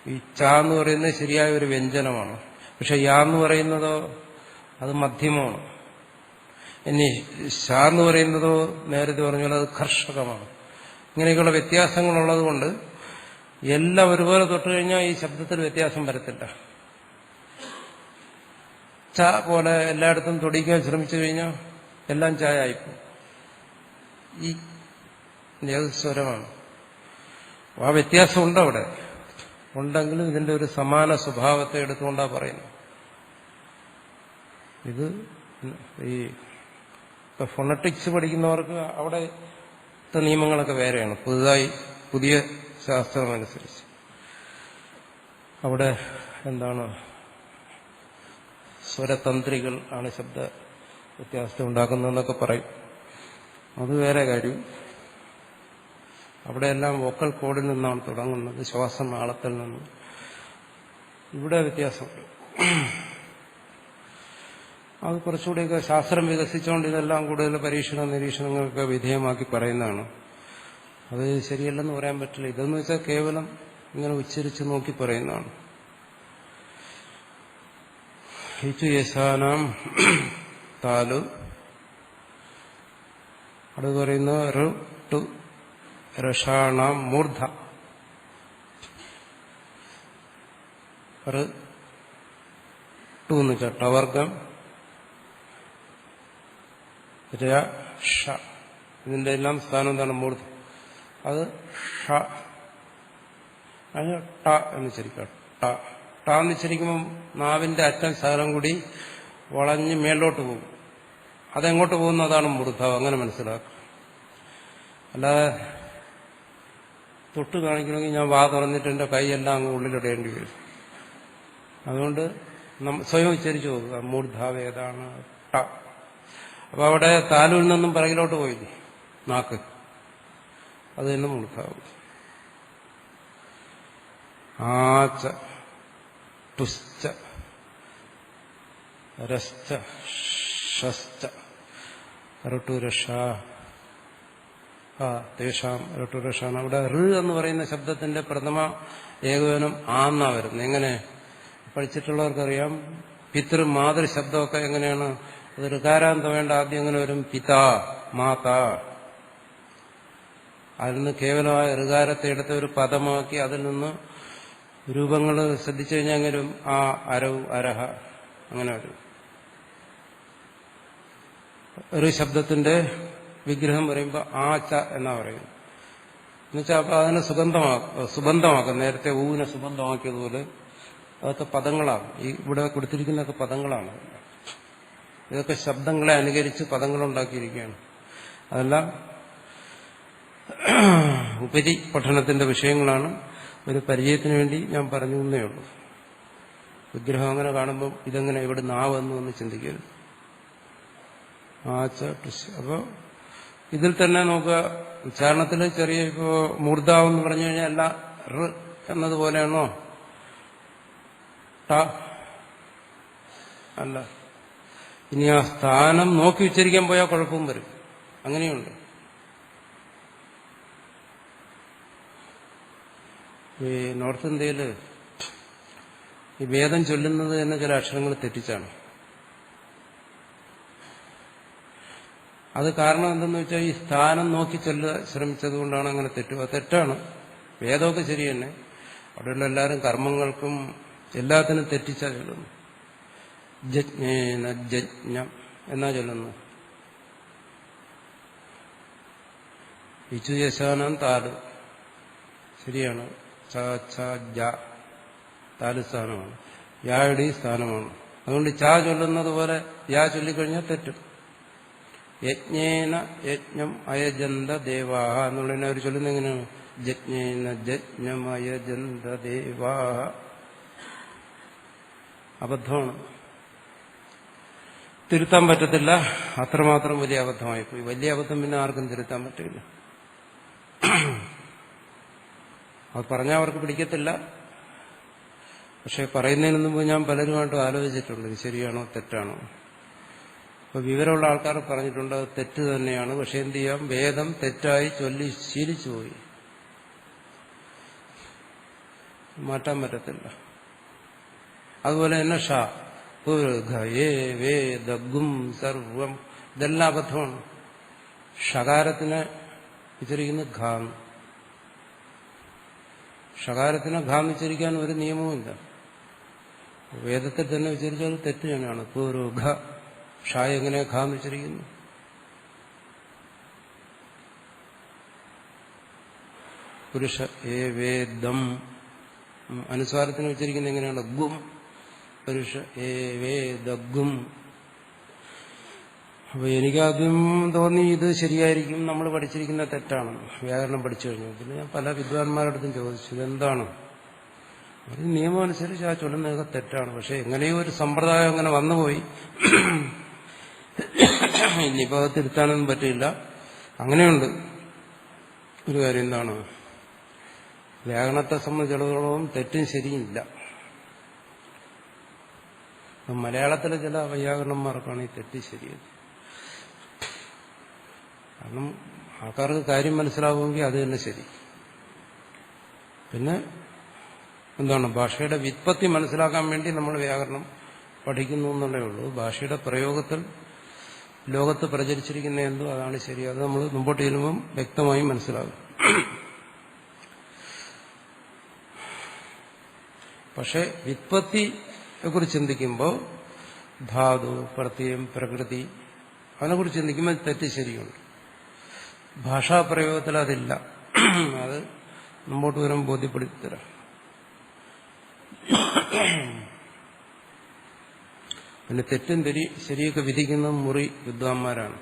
ഈ ച എന്ന് പറയുന്നത് ശരിയായ ഒരു വ്യഞ്ജനമാണ്. പക്ഷെ യാ എന്ന് പറയുന്നതോ അത് മധ്യമമാണ്. ഇനി ഷ എന്ന് പറയുന്നതോ നേരത്തെ പറഞ്ഞാൽ അത് കർഷകമാണ്. ഇങ്ങനെയൊക്കെയുള്ള വ്യത്യാസങ്ങളുള്ളത് കൊണ്ട് എല്ലാം ഒരുപോലെ തൊട്ട് കഴിഞ്ഞാൽ ഈ ശബ്ദത്തിൽ വ്യത്യാസം വരത്തില്ല. ച പോലെ എല്ലായിടത്തും തൊടിക്കാൻ ശ്രമിച്ചു കഴിഞ്ഞാൽ എല്ലാം ചായായിപ്പോ. ഈ സ്വരമാണ്. ആ വ്യത്യാസം ഉണ്ടോ അവിടെ? ഉണ്ടെങ്കിലും ഇതിന്റെ ഒരു സമാന സ്വഭാവത്തെ എടുത്തുകൊണ്ടാ പറയുന്നത്. ഇത് ഈ ഫോണറ്റിക്സ് പഠിക്കുന്നവർക്ക് അവിടെ നിയമങ്ങളൊക്കെ വേറെയാണ്. പുതിയ ശാസ്ത്രമനുസരിച്ച് അവിടെ എന്താണ്, സ്വരതന്ത്രികൾ ആണ് ശബ്ദ വ്യത്യാസത്തെ ഉണ്ടാക്കുന്നതെന്നൊക്കെ പറയും. അത് വേറെ കാര്യം. അവിടെയെല്ലാം വോക്കൽ കോഡിൽ നിന്നാണ് തുടങ്ങുന്നത്, ശ്വാസനാളത്തിൽ നിന്ന്. ഇവിടെ വ്യത്യാസമുണ്ട്. അത് കുറച്ചുകൂടിയൊക്കെ ശാസ്ത്രം വികസിച്ചുകൊണ്ട് ഇതെല്ലാം കൂടുതൽ പരീക്ഷണ നിരീക്ഷണങ്ങൾക്ക് വിധേയമാക്കി പറയുന്നതാണ്. അത് ശരിയല്ലെന്ന് പറയാൻ പറ്റില്ല. ഇതെന്ന് വെച്ചാൽ കേവലം ഇങ്ങനെ ഉച്ചരിച്ച് നോക്കി പറയുന്നതാണ്. ഹിച്ചു യശാനാം താലു. അത് പറയുന്ന ഋ രഷാണാം മൂർധ. ടു എന്ന് വെച്ചാൽ ടവർഗം, ഷ. ഇതിന്റെ എല്ലാം സ്ഥാനം എന്താണ്? മൂർധ. അത് ഷ. അതിന് ട എന്ന് ശരിക്കും ട എന്ന് ശരിക്കുമ്പോൾ നാവിന്റെ അറ്റം ശകലം കൂടി വളഞ്ഞ് മേലോട്ട് പോകും. അതെങ്ങോട്ട് പോകുന്നു? അതാണ് മൂർധാവ്. അങ്ങനെ മനസ്സിലാക്കുക. അല്ലാതെ തൊട്ട് കാണിക്കണമെങ്കിൽ ഞാൻ വാ തുറന്നിട്ട് എന്റെ കൈയെല്ലാം അങ്ങ് ഉള്ളിലിടേണ്ടി വരും. അതുകൊണ്ട് സ്വയം ഉച്ചരിച്ചു പോകുക. മൂർധാവ് ഏതാണ്? ട. അപ്പൊ അവിടെ താലുവിൽ നിന്നും പിറകിലോട്ട് പോയില്ലേ നാക്ക്, അത് തന്നെ മൂർധാവ്. ആച്ച തുശ്ച രശ്ച ഷശ്ച ഋട്ടുരഷ തേഷാം ഋട്ടുരഷാണ്. അവിടെ ഋ എന്ന് പറയുന്ന ശബ്ദത്തിന്റെ പ്രഥമ ഏകോപനം ആന്നാ വരുന്നത്. എങ്ങനെ പഠിച്ചിട്ടുള്ളവർക്കറിയാം. പിതൃ മാതൃ ശബ്ദമൊക്കെ എങ്ങനെയാണ്? അത് ഋകാരാന്തം വേണ്ട. ആദ്യം എങ്ങനെ വരും? പിതാ മാതാ. അതിൽ നിന്ന് കേവലമായ ഋകാരത്തെ എടുത്ത ഒരു പദമാക്കി അതിൽ നിന്ന് രൂപങ്ങൾ ശ്രദ്ധിച്ചു കഴിഞ്ഞാൽ അങ്ങനെ വരും. ആ അരവ് അരഹ അങ്ങനെ വരും. ഒരു ശബ്ദത്തിന്റെ വിഗ്രഹം പറയുമ്പോൾ ആച്ച എന്നാ പറയും. എന്നുവെച്ചാൽ അപ്പൊ അതിനെ സുബന്ധമാക്കും. നേരത്തെ ഊവിനെ സുബന്ധമാക്കിയതുപോലെ അതൊക്കെ പദങ്ങളാണ്. ഈ ഇവിടെ കൊടുത്തിരിക്കുന്നതൊക്കെ പദങ്ങളാണ്. ഇതൊക്കെ ശബ്ദങ്ങളെ അനുകരിച്ച് പദങ്ങളുണ്ടാക്കിയിരിക്കുകയാണ്. അതെല്ലാം ഉപരി പഠനത്തിന്റെ വിഷയങ്ങളാണ്. ഒരു പരിചയത്തിന് വേണ്ടി ഞാൻ പറഞ്ഞു എന്നേ ഉള്ളൂ. വിഗ്രഹം അങ്ങനെ കാണുമ്പോൾ ഇതെങ്ങനെ ഇവിടെ നാവെന്നു എന്ന് ചിന്തിക്കരുത്. അപ്പൊ ഇതിൽ തന്നെ നോക്കുക, ഉച്ചാരണത്തിൽ ചെറിയ ഇപ്പോ മൂർധാവെന്ന് പറഞ്ഞു കഴിഞ്ഞാൽ അല്ല ഋ എന്നതുപോലെയാണോ? ട അല്ല. ഇനി ആ സ്ഥാനം നോക്കി ഉച്ചരിക്കാൻ പോയാൽ കുഴപ്പവും വരും. അങ്ങനെയുണ്ട്. ഈ നോർത്ത് ഇന്ത്യയിൽ ഈ വേദം ചൊല്ലുന്നത് തന്നെ ചില അക്ഷരങ്ങൾ തെറ്റിച്ചാണ്. അത് കാരണം എന്തെന്ന് വെച്ചാൽ ഈ സ്ഥാനം നോക്കി ശ്രമിച്ചത് കൊണ്ടാണ് അങ്ങനെ തെറ്റുക. തെറ്റാണ്. വേദമൊക്കെ ശരി തന്നെ. അവിടെയുള്ള എല്ലാവരും കർമ്മങ്ങൾക്കും എല്ലാത്തിനും തെറ്റിച്ചാ ചൊല്ലുന്നു. ജജ്ഞേന ജജ്ഞം എന്നാ ചൊല്ലുന്നു. ഇച്ചുയശാനം താല് ശരിയാണ്. താല് സ്ഥാനമാണ്. യായുടെ സ്ഥാനമാണ്. അതുകൊണ്ട് ചാ ചൊല്ലുന്നത് പോലെ യാ ചൊല്ലിക്കഴിഞ്ഞാൽ തെറ്റും. യജ്ഞേന യജ്ഞം അയജന്ത ദേവാഹ എന്നുള്ളതിനെ അവർ ചൊല്ലുന്നത് എങ്ങനെയാണ്? യജ്ഞേന യജ്ഞം അയജന്ത ദേവാഹ. അബദ്ധമാണ്. തിരുത്താൻ പറ്റത്തില്ല. അത്രമാത്രം വലിയ അബദ്ധമായിപ്പോയി. വലിയ അബദ്ധം പിന്നെ ആർക്കും തിരുത്താൻ പറ്റില്ല. അത് പറഞ്ഞാൽ അവർക്ക് പിടിക്കത്തില്ല. പക്ഷെ പറയുന്നതിന് മുമ്പ് ഞാൻ പലരുമായിട്ടും ആലോചിച്ചിട്ടുണ്ട്, ഇത് ശരിയാണോ തെറ്റാണോ. അപ്പൊ വിവരമുള്ള ആൾക്കാർ പറഞ്ഞിട്ടുണ്ട് അത് തെറ്റ് തന്നെയാണ്. പക്ഷെ എന്ത് ചെയ്യാം, വേദം തെറ്റായി ചൊല്ലി ശീലിച്ചു പോയി, മാറ്റാൻ പറ്റത്തില്ല. അതുപോലെ തന്നെ ഷ വേദഗും സർവം ഇതെല്ലാം അബദ്ധമാണ്. ഷകാരത്തിനെ ഉച്ചരിക്കുന്നത് ഘാം. ഷകാരത്തിനെ ഘാം ഉച്ചരിക്കാൻ ഒരു നിയമവുമില്ല. വേദത്തിൽ തന്നെ ഉച്ചരിച്ചാൽ തെറ്റ് തന്നെയാണ്. പൂർവ ഷ എങ്ങനെ ഘാം ഉച്ചരിക്കുന്നു? പുരുഷ ഏ വേദം അനുസ്വാരത്തിന് ഉച്ചരിക്കുന്നത് എങ്ങനെയാണ്? ഗും. പുരുഷ ഏ വേദഗും. അപ്പൊ എനിക്കാദ്യം തോന്നി ഇത് ശരിയായിരിക്കും, നമ്മൾ പഠിച്ചിരിക്കുന്ന തെറ്റാണെന്ന്. വ്യാകരണം പഠിച്ചു കഴിഞ്ഞു. പിന്നെ ഞാൻ പല വിദ്വാൻമാരുടെ അടുത്തും ചോദിച്ചു ഇതെന്താണ്. ഒരു നിയമം അനുസരിച്ച് ആ ചൊല്ലുന്നതൊക്കെ തെറ്റാണ്. പക്ഷെ എങ്ങനെയോ ഒരു സമ്പ്രദായം അങ്ങനെ വന്നുപോയി. ഇനിയിപ്പോ അത് തിരുത്താനൊന്നും പറ്റില്ല. അങ്ങനെയുണ്ട് ഒരു കാര്യം. എന്താണ്, വ്യാകരണത്തെ സംബന്ധിച്ചിടത്തോളം തെറ്റും ശരിയില്ല. മലയാളത്തിലെ ചില വൈയാകരണന്മാർക്കാണ് ഈ തെറ്റ് ശരിയത്. കാരണം ആൾക്കാർക്ക് കാര്യം മനസ്സിലാവുമെങ്കിൽ അത് തന്നെ ശരി. പിന്നെ എന്താണ്, ഭാഷയുടെ വ്യുത്പത്തി മനസ്സിലാക്കാൻ വേണ്ടി നമ്മൾ വ്യാകരണം പഠിക്കുന്നു എന്നുള്ളേ ഉള്ളൂ. ഭാഷയുടെ പ്രയോഗത്തിൽ ലോകത്ത് പ്രചരിച്ചിരിക്കുന്ന എന്തോ അതാണ് ശരി. അത് നമ്മൾ മുമ്പോട്ട് ചെല്ലുമ്പം വ്യക്തമായി മനസ്സിലാകും. പക്ഷെ വ്യുത്പത്തിയെക്കുറിച്ച് ചിന്തിക്കുമ്പോൾ ധാതു, പ്രത്യയം, പ്രകൃതി അതിനെക്കുറിച്ച് ചിന്തിക്കുമ്പോൾ തെറ്റ് ശരിയുണ്ട്. ഭാഷാപ്രയോഗത്തിൽ അതില്ല. അത് മുമ്പോട്ട് വരും ബോധ്യപ്പെടുത്തിത്തരാം. പിന്നെ തെറ്റും ശരിയൊക്കെ വിധിക്കുന്ന മുറി വിദ്വാൻമാരാണ്.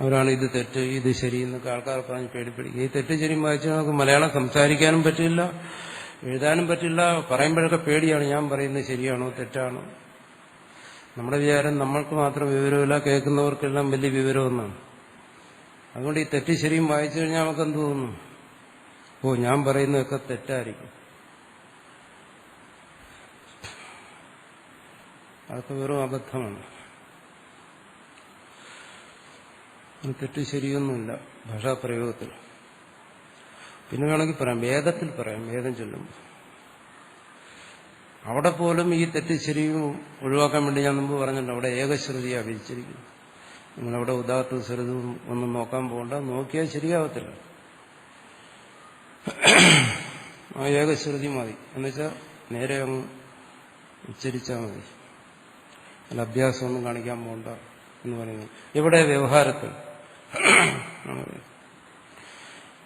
അവരാണ് ഇത് തെറ്റ് ഇത് ശരി എന്നൊക്കെ ആൾക്കാർ പറഞ്ഞ് പേടിപ്പിടിക്കും. ഈ തെറ്റ് ശരി വായിച്ചാൽ നമുക്ക് മലയാളം സംസാരിക്കാനും പറ്റില്ല, എഴുതാനും പറ്റില്ല. പറയുമ്പോഴൊക്കെ പേടിയാണ്, ഞാൻ പറയുന്നത് ശരിയാണോ തെറ്റാണോ. നമ്മുടെ വിചാരം നമ്മൾക്ക് മാത്രം വിവരമില്ല, കേൾക്കുന്നവർക്കെല്ലാം വലിയ വിവരമെന്നാണ്. അതുകൊണ്ട് ഈ തെറ്റ് ശരിയും വായിച്ചു കഴിഞ്ഞാൽ നമുക്ക് എന്ത് തോന്നുന്നു? ഓ, ഞാൻ പറയുന്നതൊക്കെ തെറ്റായിരിക്കും. അതൊക്കെ വെറും അബദ്ധമാണ്. തെറ്റ് ശരിയൊന്നുമില്ല ഭാഷാപ്രയോഗത്തിൽ. പിന്നെ വേണമെങ്കിൽ പറയാം, വേദത്തിൽ പറയാം. വേദം ചൊല്ലുമ്പോൾ അവിടെ പോലും ഈ തെറ്റ് ശരിയും ഒഴിവാക്കാൻ വേണ്ടി ഞാൻ മുമ്പ് പറഞ്ഞിട്ടുണ്ട്, അവിടെ ഏകശ്രുതിയാണ് വിധിച്ചിരിക്കുന്നത്. നിങ്ങളവിടെ ഉദാത്ത ശ്രുതവും ഒന്നും നോക്കാൻ പോകണ്ട, നോക്കിയാൽ ശരിയാവത്തില്ല. ആ ഏകശ്രുതി മതി. എന്നുവെച്ചാൽ നേരെ അങ്ങ് ഉച്ചരിച്ചാൽ മതി. അല്ല അഭ്യാസമൊന്നും കാണിക്കാൻ പോകണ്ട എന്ന് പറയുന്നത് ഇവിടെ വ്യവഹാരത്തിൽ.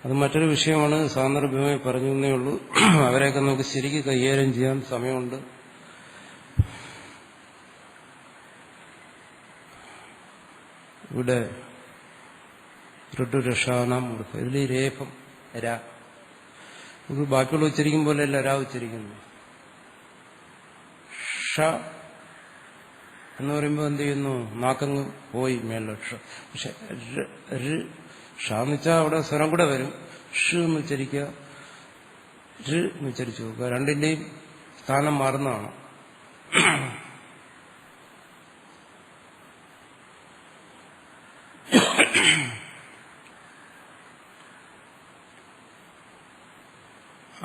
അത് മറ്റൊരു വിഷയമാണ്, സാന്ദർഭ്യമായി പറഞ്ഞു എന്നേ ഉള്ളൂ. അവരെയൊക്കെ നമുക്ക് ശരിക്കും കൈകാര്യം ചെയ്യാൻ സമയമുണ്ട്. ഇവിടെ ഋട്ടുരക്ഷാനാം കൊടുക്കും. ഇതിൽ ഈ രേഫം രാ ഇത് ബാക്കിയുള്ള ഉച്ചരിക്കും പോലെയല്ല രാ ഉച്ചരിക്കുന്നു. ഷ എന്ന് പറയുമ്പോൾ എന്ത് ചെയ്യുന്നു? നാക്കങ്ങ് പോയി മേലോട്ട്. പക്ഷെ ഷ എന്ന് വെച്ചാൽ അവിടെ സ്വരം കൂടെ വരും. ഷ് എന്ന് ഉച്ചരിക്കുക, ഋ എന്ന് ഉച്ചരിച്ചു നോക്കുക. രണ്ടിന്റെയും സ്ഥാനം മാറുന്നതാണ്.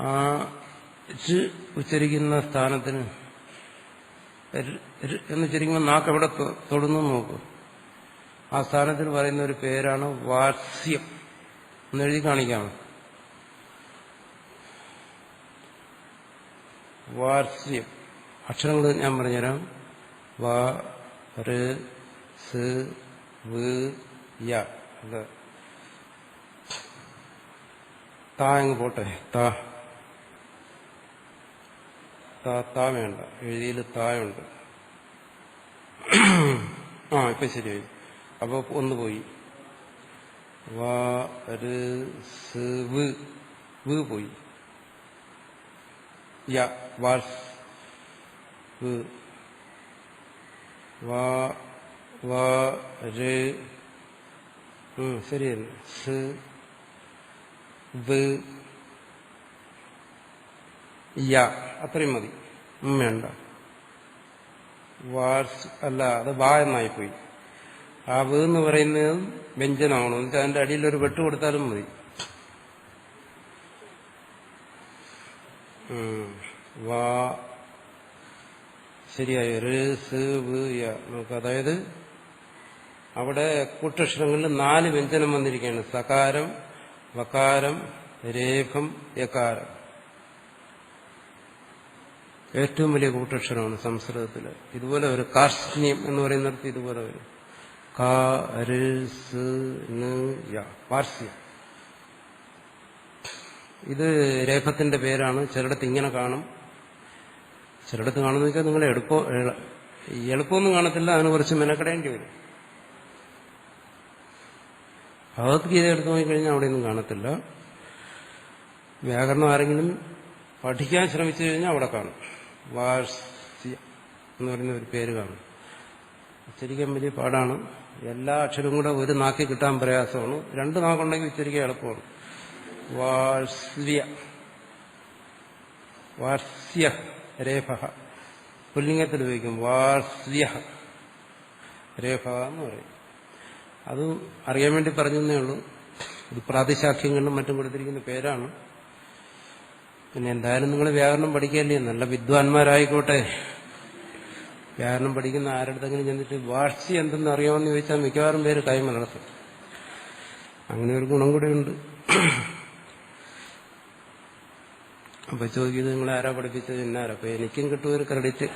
ആ ഋ ഉച്ചരിക്കുന്ന സ്ഥാനത്തിന് എന്ന് ഉച്ചരിക്കുമ്പോൾ നാക്ക് എവിടെ തൊടുന്നു നോക്കും. ആ സ്ഥാനത്തിന് പറയുന്ന ഒരു പേരാണ് വാത്സ്യം എന്നെഴുതി കാണിക്കാം. വാത്സ്യം അക്ഷരങ്ങൾ ഞാൻ പറഞ്ഞുതരാം. വ ഋ സ് വ് യ. താ അങ്ങ് പോട്ടെ. താ വേണ്ട, എഴുതിയിൽ തായുണ്ട്. ഇപ്പൊ ശരിയായി. അപ്പൊ ഒന്ന് പോയി. വ ഋ സ് വ് പോയി. യ വാസ് വാ വാ ര് ശരിയല്ല സ് വ് യ അത്രയും മതി. വേണ്ട. വാർസ് അല്ല, അത് വാ എന്നായിപ്പോയി. ആ വ് എന്ന് പറയുന്നത് വ്യഞ്ജനമാണ്. എന്നുവെച്ചാൽ അതിന്റെ അടിയിൽ ഒരു വെട്ട് കൊടുത്താലും മതി. വാ ശരിയായി. ര് സ് വ് യ. നമുക്ക് അതായത് അവിടെ കൂട്ടക്ഷരങ്ങളിൽ 4 വ്യഞ്ജനം വന്നിരിക്കുകയാണ്. സകാരം, വകാരം, രേഫം, യകാരം. ഏറ്റവും വലിയ കൂട്ടക്ഷരമാണ് സംസ്കൃതത്തില്. ഇതുപോലെ ഒരു കാർഷ്ണ്യം എന്ന് പറയുന്നിടത്ത് ഇതുപോലെ വരും. ക ര് സ് ന് യ. പാർശ്യം. ഇത് രേഫത്തിന്റെ പേരാണ്. ചിലയിടത്ത് ഇങ്ങനെ കാണും, ചിലയിടത്ത് കാണുന്ന വെച്ചാൽ നിങ്ങൾ എളുപ്പമൊന്നും കാണത്തില്ല. അതിന് കുറച്ച് മെനക്കെടേണ്ടി വരും. ഭഗവത്ഗീത എടുത്തു നോക്കിക്കഴിഞ്ഞാൽ അവിടെയൊന്നും കാണത്തില്ല. വ്യാകരണം ആരെങ്കിലും പഠിക്കാൻ ശ്രമിച്ചു കഴിഞ്ഞാൽ അവിടെ കാണും. വാർസ്യ എന്ന് പറയുന്ന ഒരു പേര് കാണും. ഉച്ചരിക്കാൻ വലിയ പാടാണ്. എല്ലാ അക്ഷരവും കൂടെ ഒരു നാക്കി കിട്ടാൻ പ്രയാസമാണ്. 2 നാക്കുണ്ടെങ്കിൽ ഉച്ചരിക്കാൻ എളുപ്പമാണ്. വാർസ്യ വാർസ്യ രേഫ. പുല്ലിംഗത്തിൽ ഉപയോഗിക്കും. വാർസ്യ രേഫ എന്ന് പറയും. അത് അറിയാൻ വേണ്ടി പറഞ്ഞതേ ഉള്ളൂ. ഇത് പ്രാതിശാഖ്യങ്ങളിലും മറ്റും കൊടുത്തിരിക്കുന്ന പേരാണ്. പിന്നെ എന്തായാലും നിങ്ങൾ വ്യാകരണം പഠിക്കല്ലേ, നല്ല വിദ്വാൻമാരായിക്കോട്ടെ. വ്യാകരണം പഠിക്കുന്ന ആരുടെങ്കിലും ചെന്നിട്ട് വാർഷ്യ എന്തെന്ന് അറിയാമെന്ന് ചോദിച്ചാൽ മിക്കവാറും പേര് കൈമലർത്തും. അങ്ങനെ ഒരു ഗുണം കൂടെ ഉണ്ട്. അപ്പൊ ചോദിക്കുന്നത് നിങ്ങളെ ആരാ പഠിപ്പിച്ചത്, എന്നാരാ? അപ്പൊ എനിക്കും കിട്ടും ഒരു ക്രെഡിറ്റ്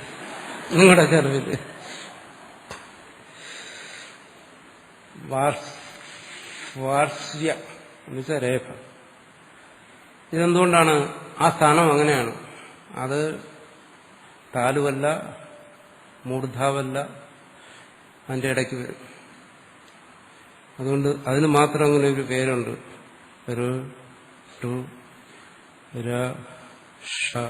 നിങ്ങളുടെ ചെലവില്. വാർഷ്യ എന്ന് വെച്ചാൽ രേഖ. ഇതെന്തുകൊണ്ടാണ്? ആ സ്ഥാനം അങ്ങനെയാണ്. അത് താലുവല്ല, മൂർധാവല്ല, അതിന്റെ ഇടയ്ക്ക് വരും. അതുകൊണ്ട് അതിന് മാത്രം അങ്ങനെ ഒരു പേരുണ്ട്. ഒരു ടു ര ഷ.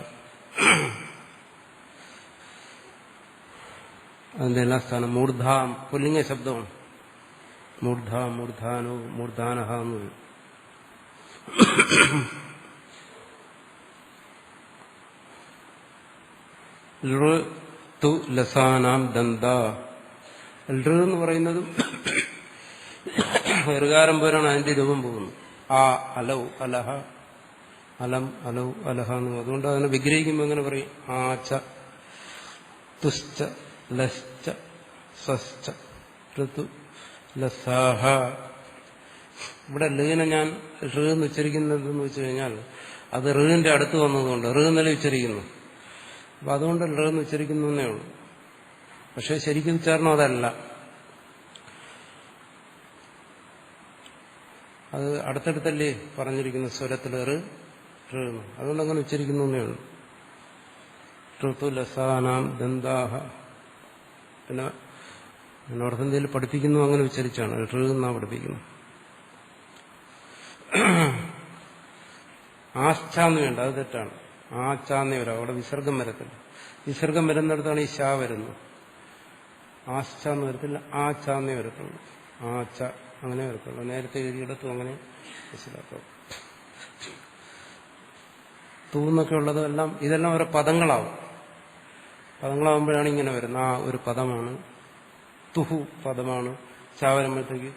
അതിന്റെ എല്ലാ സ്ഥാനം മൂർധാം പുല്ലിംഗ ശബ്ദമാണ്. മൂർധാം, മൂർധാനോ, മൂർധാനഹ എന്ന് വരും. ഋ ലസാനാം ദന്ത. ഋ എന്ന് പറയുന്നതും ഋകാരം പോലാണ് അതിന്റെ രൂപം പോകുന്നു. ആ അലൗ അലഹ, അലം അലൗ അലഹ എന്ന്. അതുകൊണ്ട് അതിനെ വിഗ്രഹിക്കുമ്പോൾ എങ്ങനെ പറയും? ആച്ച തുശ്ച ലശ്ച സ്വശ്ച ഋതു ലസാഹ. ഇവിടെ ലീനെ ഞാൻ ഋ എന്ന് ഉച്ചരിക്കുന്നതെന്ന് വെച്ച് കഴിഞ്ഞാൽ അത് ഋന്റെ അടുത്ത് വന്നതുകൊണ്ട് ഋ നില ഉച്ചരിക്കുന്നു. അപ്പൊ അതുകൊണ്ട് ഋ എന്ന് ഉച്ചരിക്കുന്നേ ഉള്ളൂ. പക്ഷെ ശരിക്കും ഉച്ചാരണം അതല്ല. അത് അടുത്തടുത്തല്ലേ പറഞ്ഞിരിക്കുന്ന സ്വരത്തിൽ ഋ ഋ. അതുകൊണ്ട് അങ്ങനെ ഉച്ചരിക്കുന്നേ ഉള്ളൂ. ഋതു ലസാനാം ദന്താഹ. പിന്നെ നോർത്ത് പഠിപ്പിക്കുന്നു അങ്ങനെ ഉച്ചരിച്ചാണ്. ഋ എന്നാ പഠിപ്പിക്കുന്നു. ആശ്ചാന്ന് വേണ്ട, അത് തെറ്റാണ്. ആച്ചാന്നേ വരാം. അവിടെ വിസർഗം വരത്തില്ല. വിസർഗം വരുന്നിടത്താണ് ഈ ശാ വരുന്നത്. ആശ്ചാന്ന് വരത്തില്ല, ആച്ചാന്നേ വരത്തുള്ളൂ. ആച്ച അങ്ങനെ വരത്തുള്ളൂ. നേരത്തെ എഴുതിയിടത്തും അങ്ങനെ മനസ്സിലാക്കാം. തൂന്നൊക്കെ ഉള്ളതെല്ലാം ഇതെല്ലാം ഓരോ പദങ്ങളാവും. പദങ്ങളാവുമ്പോഴാണ് ഇങ്ങനെ വരുന്നത്. ആ ഒരു പദമാണ്. തുഹു പദമാണ്. ചാ വരുമ്പോഴത്തേക്ക്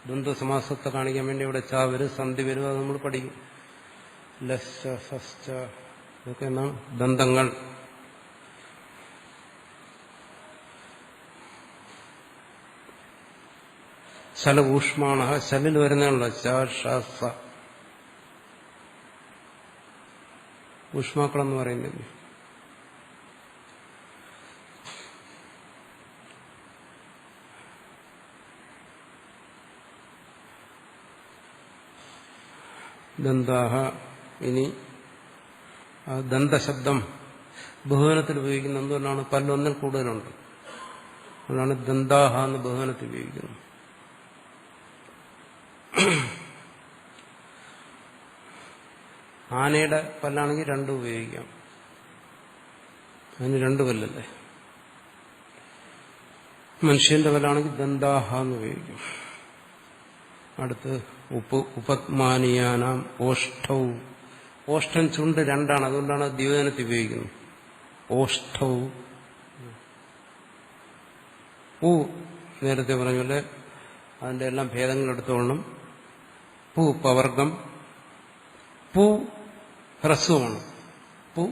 ദ്വന്ദ്വസമാസത്തെ കാണിക്കാൻ വേണ്ടി ഇവിടെ ചാ വരും, സന്ധി വരും. അത് നമ്മൾ പഠിക്കും. ലശ്ച സശ്ച ഇതൊക്കെ എന്നാണ് ദന്തങ്ങൾ. ശല ഊഷ്മാണ. ശലിൽ വരുന്നതാണല്ലോ ച ഷ സ. ഊഷ്മാക്കളെന്ന് പറയുന്നത്. ദന്താഹ. ഇനി ദന്തശബ്ദം ബഹുവനത്തിൽ ഉപയോഗിക്കുന്നത് എന്തുകൊണ്ടാണ്? പല്ലൊന്നിൽ കൂടുതലുണ്ട്. അതുകൊണ്ടാണ് ദന്താഹ എന്ന് ബഹുവനത്തിൽ ഉപയോഗിക്കുന്നത്. ആനയുടെ പല്ലാണെങ്കിൽ 2 ഉപയോഗിക്കാം. അതിന് 2 പല്ലല്ലേ. മനുഷ്യന്റെ പലാണെങ്കിൽ ദന്താഹ എന്ന് ഉപയോഗിക്കും. അടുത്ത് ഉപത്മാനിയാനാം ഓഷ്ഠവും. ഓഷ്ഠൻ ചുണ്ട് രണ്ടാണ്, അതുകൊണ്ടാണ് ദ്യോതനത്തിൽ ഉപയോഗിക്കുന്നത്. ഓഷ്ഠവും പൂ നേരത്തെ പറഞ്ഞ പോലെ അതിന്റെ എല്ലാം ഭേദങ്ങൾ എടുത്തോളണം. പൂ പവർഗം, പൂ ഹ്രസ്വമാണ്. പൂ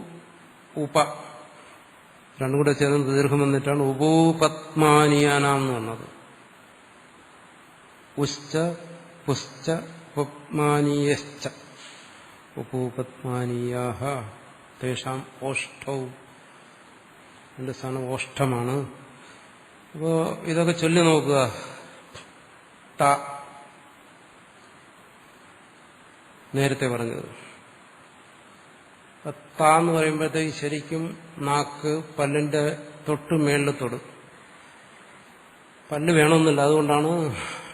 ഉപ രണ്ടും കൂടെ ചേർന്ന് ദീർഘം വന്നിട്ടാണ് ഉപോപത്മാനിയാനാം എന്ന് വന്നത്. ഉശ്ച പുശ്ച ഉപമാനീയശ്ച ഉപോപത്മാനീയാഹ തേഷാം ഓഷ്ഠൗ. എന്റെ സ്ഥാനം ഓഷ്ഠമാണ്. അപ്പോ ഇതൊക്കെ ചൊല്ലി നോക്കുക. ത നേരത്തെ പറഞ്ഞത് ത എന്ന് പറയുമ്പോഴത്തേക്ക് ശരിക്കും നാക്ക് പല്ലിന്റെ തൊട്ട് മേളിൽ തൊടും. പല്ല് വേണമെന്നില്ല, അതുകൊണ്ടാണ്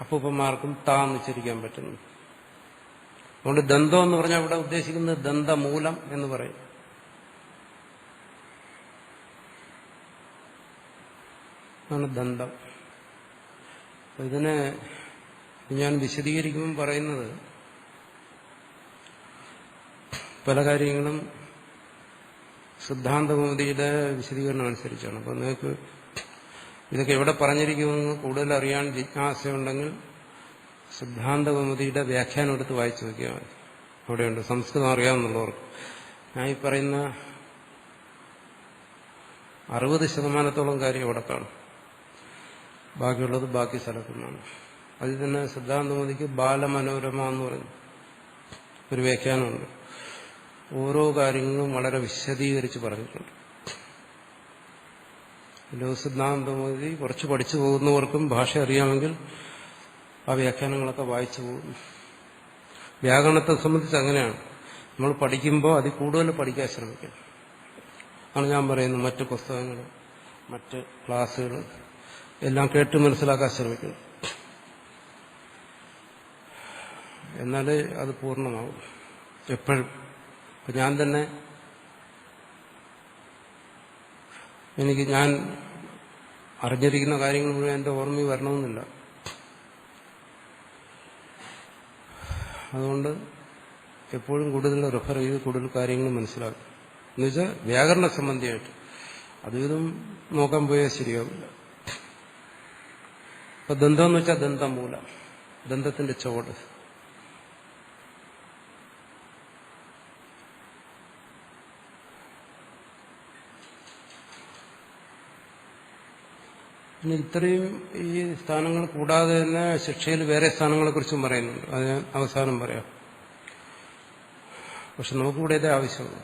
അപ്പൂപ്പന്മാർക്കും ത എന്ന് ഉച്ചരിക്കാൻ പറ്റുന്നത്. അതുകൊണ്ട് ദന്തം എന്ന് പറഞ്ഞാൽ ഇവിടെ ഉദ്ദേശിക്കുന്നത് ദന്തമൂലം എന്ന് പറയും. ആണ് ദന്തം. ഇതിനെ ഞാൻ വിശദീകരിക്കുമ്പോൾ പറയുന്നത് പല കാര്യങ്ങളും സിദ്ധാന്തകൗമുദിയുടെ വിശദീകരണം അനുസരിച്ചാണ്. അപ്പോൾ നിങ്ങൾക്ക് ഇതൊക്കെ എവിടെ പറഞ്ഞിരിക്കുമെന്ന് കൂടുതൽ അറിയാൻ ജിജ്ഞാസയുണ്ടെങ്കിൽ സിദ്ധാന്തകൗമുദിയുടെ വ്യാഖ്യാനം എടുത്ത് വായിച്ചു നോക്കിയാൽ മതി. അവിടെയുണ്ട്. സംസ്കൃതം അറിയാമെന്നുള്ളവർക്ക് ഞാൻ ഈ പറയുന്ന 60% കാര്യം അവിടെ കാണും. ബാക്കിയുള്ളത് ബാക്കി സ്ഥലത്തുനിന്നാണ്. അതിൽ തന്നെ സിദ്ധാന്തകൗമുദിക്ക് ബാലമനോരമ എന്ന് പറയുന്നു ഒരു വ്യാഖ്യാനമുണ്ട്. ഓരോ കാര്യങ്ങളും വളരെ വിശദീകരിച്ച് പറഞ്ഞിട്ടുണ്ട്. സിദ്ധാന്തകൗമുദി കുറച്ച് പഠിച്ചു പോകുന്നവർക്കും ഭാഷ അറിയാമെങ്കിൽ ആ വ്യാഖ്യാനങ്ങളൊക്കെ വായിച്ചു പോകും. വ്യാകരണത്തെ സംബന്ധിച്ച് അങ്ങനെയാണ്. നമ്മൾ പഠിക്കുമ്പോൾ അതിൽ കൂടുതൽ പഠിക്കാൻ ശ്രമിക്കണം. ആണ് ഞാൻ പറയുന്നത്. മറ്റ് പുസ്തകങ്ങൾ, മറ്റ് ക്ലാസ്സുകൾ എല്ലാം കേട്ട് മനസ്സിലാക്കാൻ ശ്രമിക്കണം. എന്നാലേ അത് പൂർണ്ണമാകും. എപ്പോഴും ഇപ്പം ഞാൻ തന്നെ ഞാൻ അറിഞ്ഞിരിക്കുന്ന കാര്യങ്ങൾ മുഴുവൻ എൻ്റെ ഓർമ്മയിൽ വരണമെന്നില്ല. അതുകൊണ്ട് എപ്പോഴും കൂടുതൽ റെഫർ ചെയ്ത് കൂടുതൽ കാര്യങ്ങൾ മനസ്സിലാക്കും. എന്നുവെച്ചാൽ വ്യാകരണ സംബന്ധിയായിട്ട് അതും നോക്കാൻ പോയാൽ ശരിയാവില്ല. ഇപ്പൊ ദന്തം എന്ന് വെച്ചാൽ ദന്തമൂലം, ദന്തത്തിന്റെ ചുവട്. പിന്നെ ഇത്രയും ഈ സ്ഥാനങ്ങൾ കൂടാതെ തന്നെ ശിക്ഷയിൽ വേറെ സ്ഥാനങ്ങളെ കുറിച്ചും പറയുന്നുണ്ട്. അത് ഞാൻ അവസാനം പറയാം. പക്ഷെ നമുക്കിവിടെ ഇതേ ആവശ്യമുള്ളൂ.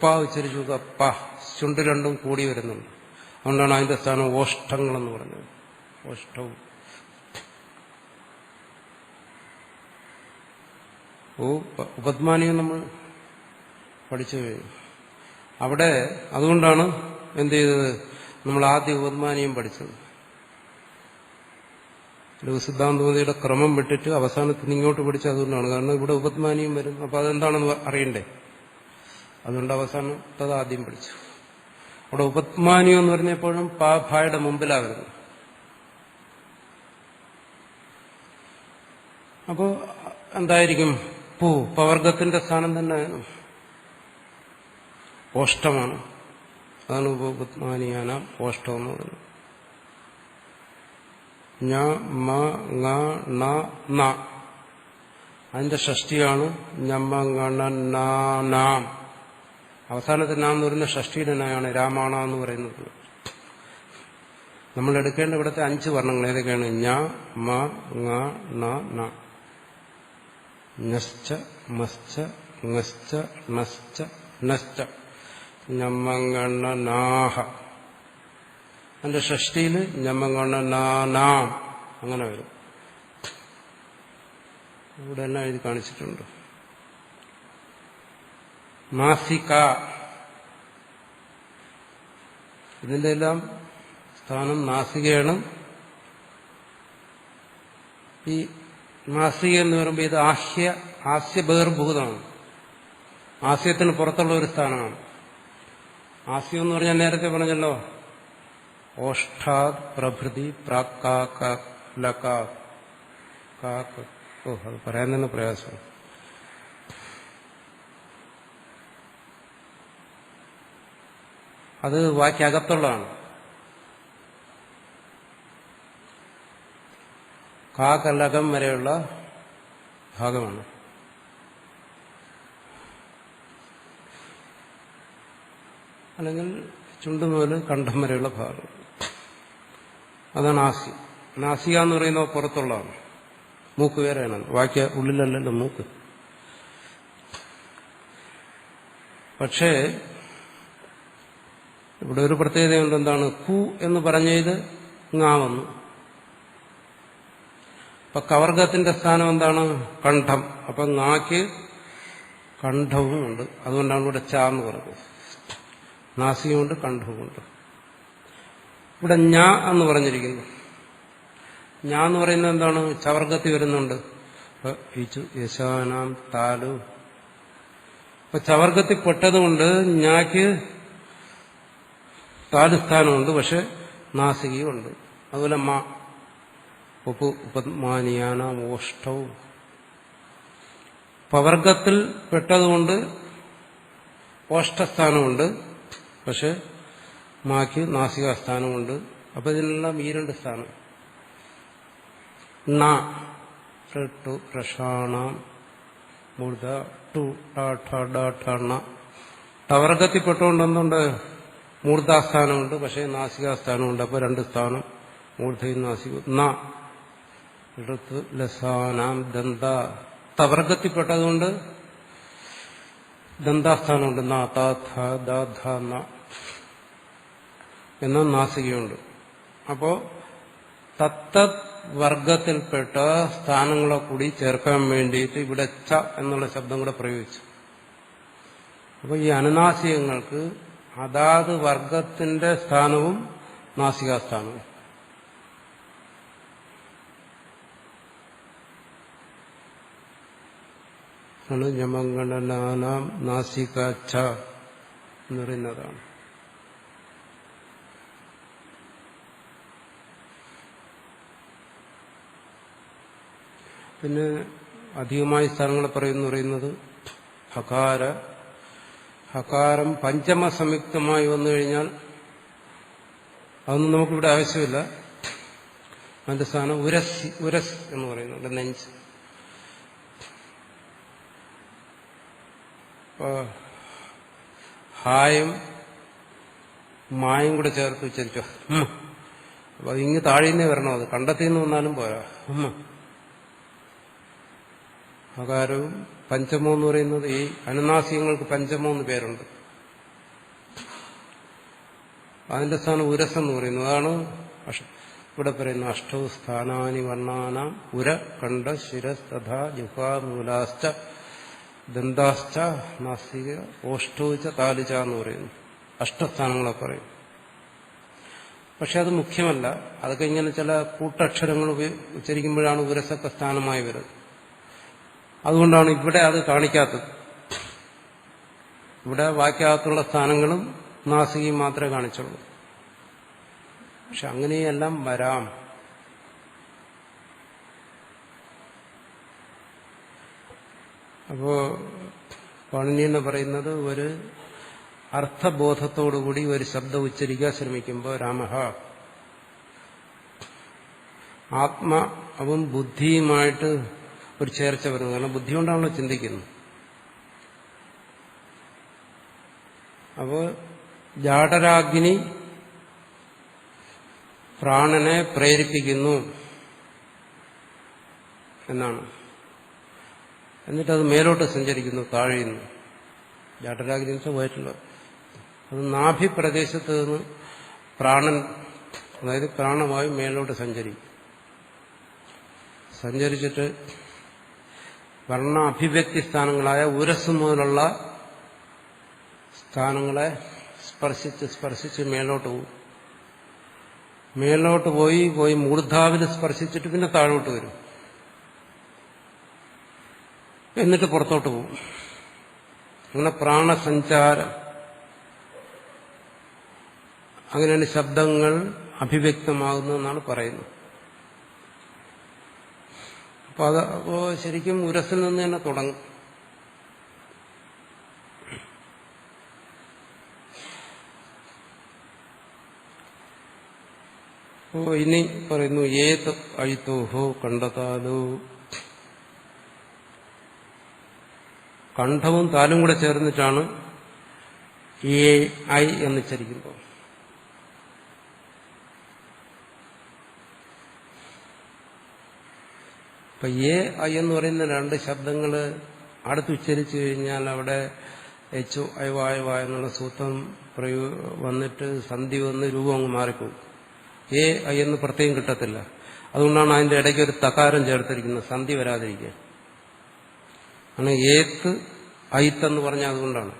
പ ഉച്ചരിച്ചു പ, ചുണ്ട് രണ്ടും കൂടി വരുന്നുണ്ട്. അതുകൊണ്ടാണ് അതിന്റെ സ്ഥാനം ഓഷ്ഠങ്ങളെന്ന് പറഞ്ഞത്. ഓഷ്ഠവും ഉപത്മാനിയും നമ്മൾ പഠിച്ചു കഴിഞ്ഞു. അവിടെ അതുകൊണ്ടാണ് എന്ത് ചെയ്തത്, നമ്മൾ ആദ്യം ഉപത്മാനിയും പഠിച്ചത്. സിദ്ധാന്തകൗമുദിയുടെ ക്രമം വിട്ടിട്ട് അവസാനത്തിന് ഇങ്ങോട്ട് പഠിച്ചത് അതുകൊണ്ടാണ്. കാരണം ഇവിടെ ഉപത്മാനിയും വരും. അപ്പൊ അതെന്താണെന്ന് അറിയണ്ടേ. അതുകൊണ്ട് അവസാനത്തത് ആദ്യം പഠിച്ചു. അവിടെ ഉപത്മാനിയം എന്ന് പറഞ്ഞപ്പോഴും ഭായുടെ മുമ്പിലാണ് വരുന്നത്. അപ്പോ എന്തായിരിക്കും, പവർഗത്തിന്റെ സ്ഥാനം തന്നെ ഓഷ്ടമാണ്. അതാണ് ഉപത്മാനിയാന ഓഷ്ടം എന്ന് പറയുന്നത്. ഞ മ ങ ണ ന അതിന്റെ ഷഷ്ടിയാണ് ഞമ്മ ഗണ നാം. അവസാനത്തെ നാം എന്ന് പറയുന്നത് ഷഷ്ടിയുടെ നായാണ്, രാമാണ എന്ന് പറയുന്നത്. നമ്മൾ എടുക്കേണ്ട ഇവിടുത്തെ 5 വർണ്ണങ്ങൾ ഏതൊക്കെയാണ്? ഞ മ ങ ണ ന. ഞശ്ച മശ്ച ങശ്ച ണശ്ച നശ്ച ഞമ്മങ്ങണ്ണ നാഹ. അതിന്റെ ഷഷ്ടിയിൽ ഞമ്മങ്ങണ്ണ നാം അങ്ങനെ വരും. ഇവിടെ എല്ലാം എഴുതി കാണിച്ചിട്ടുണ്ട്. നാസിക, ഇതിന്റെ എല്ലാം സ്ഥാനം നാസികയാണ്. ഈ നാസിക എന്ന് പറയുമ്പോൾ ഇത് ആസ്യബഹിർഭൂതമാണ്. ആസ്യത്തിന് പുറത്തുള്ള ഒരു സ്ഥാനമാണ്. ആസ്യം എന്ന് പറഞ്ഞാൽ നേരത്തെ പറഞ്ഞല്ലോ ഓഷ്ഠാത് പ്രഭൃതി പ്രാക്കാക അത് പറയാൻ തന്നെ പ്രയാസമാണ്. അത് വാക്യകത്തുള്ളതാണ്. കാകലകം വരെയുള്ള ഭാഗമാണ്. അല്ലെങ്കിൽ ചുണ്ടുമുതൽ കണ്ഠം വരെയുള്ള ഭാഗം. അതാണ് നാസി. നാസിക എന്ന് പറയുന്നത് പുറത്തുള്ളതാണ്. മൂക്ക് വേറെയാണ്. വാക്യ ഉള്ളിലല്ലല്ലോ മൂക്ക്. പക്ഷേ ഇവിടെ ഒരു പ്രത്യേകതയുണ്ട്. എന്താണ്? കു എന്ന് പറഞ്ഞത് ങാ വന്നു. അപ്പൊ കവർഗത്തിന്റെ സ്ഥാനം എന്താണ്? കണ്ഠം. അപ്പൊ ങാക്ക് കണ്ഠവും ഉണ്ട്. അതുകൊണ്ടാണ് ഇവിടെ ച എന്ന് പറഞ്ഞത്. നാസികമുണ്ട്, കണ്ഠവുമുണ്ട്. ഇവിടെ ഞാ എന്ന് പറഞ്ഞിരിക്കുന്നു. ഞാ എന്ന് പറയുന്നത് എന്താണ്? ചവർഗത്തിൽ വരുന്നുണ്ട്. യശാനാം താലു. അപ്പൊ ചവർഗത്തിൽ പെട്ടതുകൊണ്ട് ഞാക്ക് താലുസ്ഥാനമുണ്ട്, പക്ഷെ നാസികയുണ്ട്. അതുപോലെ മാ ഉപമാനിയാനാം ഓഷ്ടവും. പവർഗത്തിൽ പെട്ടതുകൊണ്ട് ഓഷ്ടസ്ഥാനമുണ്ട്, പക്ഷെ മാക്ക് നാസികാസ്ഥാനമുണ്ട്. അപ്പൊ ഇതിനെല്ലാം ഈ രണ്ട് സ്ഥാനം. ണ ടു പ്രഷാണാം മൂർധ ടു ഠ ടവർഗത്തിൽപ്പെട്ടുകൊണ്ട് എന്തുണ്ട്? മൂർധാസ്ഥാനമുണ്ട്, പക്ഷേ നാസികാസ്ഥാനമുണ്ട്. അപ്പൊ രണ്ട് സ്ഥാനം മൂർധയും നാസികവും. ന ഋതു ലസാനാം ദന്ത. തവർഗത്തിൽപ്പെട്ടതുകൊണ്ട് ദന്താസ്ഥാനമുണ്ട്. ന ത ഥ ദ ധ ന എന്ന നാസികയുണ്ട്. അപ്പോ തത്തത് വർഗത്തിൽപ്പെട്ട സ്ഥാനങ്ങളെ കൂടി ചേർക്കാൻ വേണ്ടിയിട്ട് ഇവിടെ ച എന്നുള്ള ശബ്ദം കൂടെ പ്രയോഗിച്ചു. അപ്പൊ ഈ അനുനാസികങ്ങൾക്ക് അതാത് വർഗത്തിന്റെ സ്ഥാനവും നാസികാസ്ഥാനവും. ജമംഗളനാനാം നാസിക ഛ എന്ന് പറയുന്നതാണ്. പിന്നെ അധികമായി സ്ഥലങ്ങൾ പറയുന്നത് ഹകാരം പഞ്ചമ സംയുക്തമായി വന്നു കഴിഞ്ഞാൽ അതൊന്നും നമുക്കിവിടെ ആവശ്യമില്ല. അതിന്റെ സ്ഥാനം ഉരസ് എന്ന് പറയുന്നുണ്ട്. നെഞ്ച്. ഹായും മായും കൂടെ ചേർത്ത് ഉച്ചരിക്കുക. അപ്പൊ ഇങ്ങ് താഴേന്നേ വരണം. അത് കണ്ടെത്തിന്ന് വന്നാലും പോരാ. ഹകാരവും പഞ്ചമോ എന്ന് പറയുന്നത് ഈ അനുനാസികങ്ങൾക്ക് പഞ്ചമോ എന്ന് പേരുണ്ട്. അതിന്റെ സ്ഥാനം ഉരസെന്ന് പറയുന്നു. അതാണ് ഇവിടെ പറയുന്ന അഷ്ടൗ സ്ഥാനാനി വർണ്ണാനാം ഉര കണ്ഠ ശിരസ് തഥാ ജുഹാ മൂലാശ്ച ദന്താശ്ച നാസിക ഓഷ്ടോച്ച താലിച്ച എന്ന് പറയുന്നു. അഷ്ടസ്ഥാനങ്ങളെ പറയും. പക്ഷെ അത് മുഖ്യമല്ല. അതൊക്കെ ഇങ്ങനെ ചില കൂട്ടക്ഷരങ്ങൾ ഉച്ചരിക്കുമ്പോഴാണ് ഉരസൊക്കെ സ്ഥാനമായി വരുന്നത്. അതുകൊണ്ടാണ് ഇവിടെ അത് കാണിക്കാത്തത്. ഇവിടെ വാക്യകത്തുള്ള സ്ഥാനങ്ങളും നാസികയും മാത്രമേ കാണിച്ചുള്ളൂ. പക്ഷെ അങ്ങനെയെല്ലാം വരാം. അപ്പോ പാണിനി എന്ന് പറയുന്നത് ഒരു അർത്ഥബോധത്തോടുകൂടി ഒരു ശബ്ദം ഉച്ചരിക്കാൻ ശ്രമിക്കുമ്പോൾ രാമഹ ആത്മാവും ബുദ്ധിയുമായിട്ട് ഒരു ചേർച്ച വരുന്നത്. കാരണം ബുദ്ധി കൊണ്ടാണല്ലോ ചിന്തിക്കുന്നത്. അപ്പോൾ ജാഠരാഗ്നി പ്രാണനെ പ്രേരിപ്പിക്കുന്നു എന്നാണ്. എന്നിട്ടത് മേലോട്ട് സഞ്ചരിക്കുന്നു, താഴെയുന്നു. ജാഠരാഗ്നി വയറ്റുള്ള അത് നാഭിപ്രദേശത്ത് നിന്ന് പ്രാണൻ, അതായത് പ്രാണവായു മേലോട്ട് സഞ്ചരിച്ചിട്ട് വർണ്ണ അഭിവ്യക്തി സ്ഥാനങ്ങളായ ഉരസ് മുതലുള്ള സ്ഥാനങ്ങളെ സ്പർശിച്ച് മേലോട്ട് പോകും. മേലോട്ട് പോയി മൂർധാവിൽ സ്പർശിച്ചിട്ട് പിന്നെ താഴോട്ട് വരും. എന്നിട്ട് പുറത്തോട്ട് പോകും. അങ്ങനെ പ്രാണസഞ്ചാരം. അങ്ങനെയാണ് ശബ്ദങ്ങൾ അഭിവ്യക്തമാകുന്നതെന്നാണ് പറയുന്നത്. അപ്പോ ശരിക്കും ഉരസിൽ നിന്ന് തന്നെ തുടങ്ങും. അപ്പോ ഇനി പറയുന്നു ഏത് അഴിത്തോഹോ കണ്ടതാലോ. കണ്ഠവും താലും കൂടെ ചേർന്നിട്ടാണ് ഏ ഐ എന്ന് ഉച്ചരിക്കുമ്പോൾ. അപ്പൊ ഏ ഐ എന്ന് പറയുന്ന രണ്ട് ശബ്ദങ്ങൾ അടുത്ത് ഉച്ചരിച്ചു കഴിഞ്ഞാൽ അവിടെ എച്ച് ഐ വായ വായ എന്നുള്ള സൂത്രം വന്നിട്ട് സന്ധി വന്ന് രൂപം അങ്ങ് മാറിപ്പോകും. ഏ ഐ എന്ന് പ്രത്യേകം കിട്ടത്തില്ല. അതുകൊണ്ടാണ് അതിന്റെ ഇടയ്ക്ക് ഒരു തകാരം ചേർത്തിരിക്കുന്നത്, സന്ധി വരാതിരിക്കുക. ആണ് ഏത്ത് ഐത്തെന്ന് പറഞ്ഞാൽ അതുകൊണ്ടാണ്.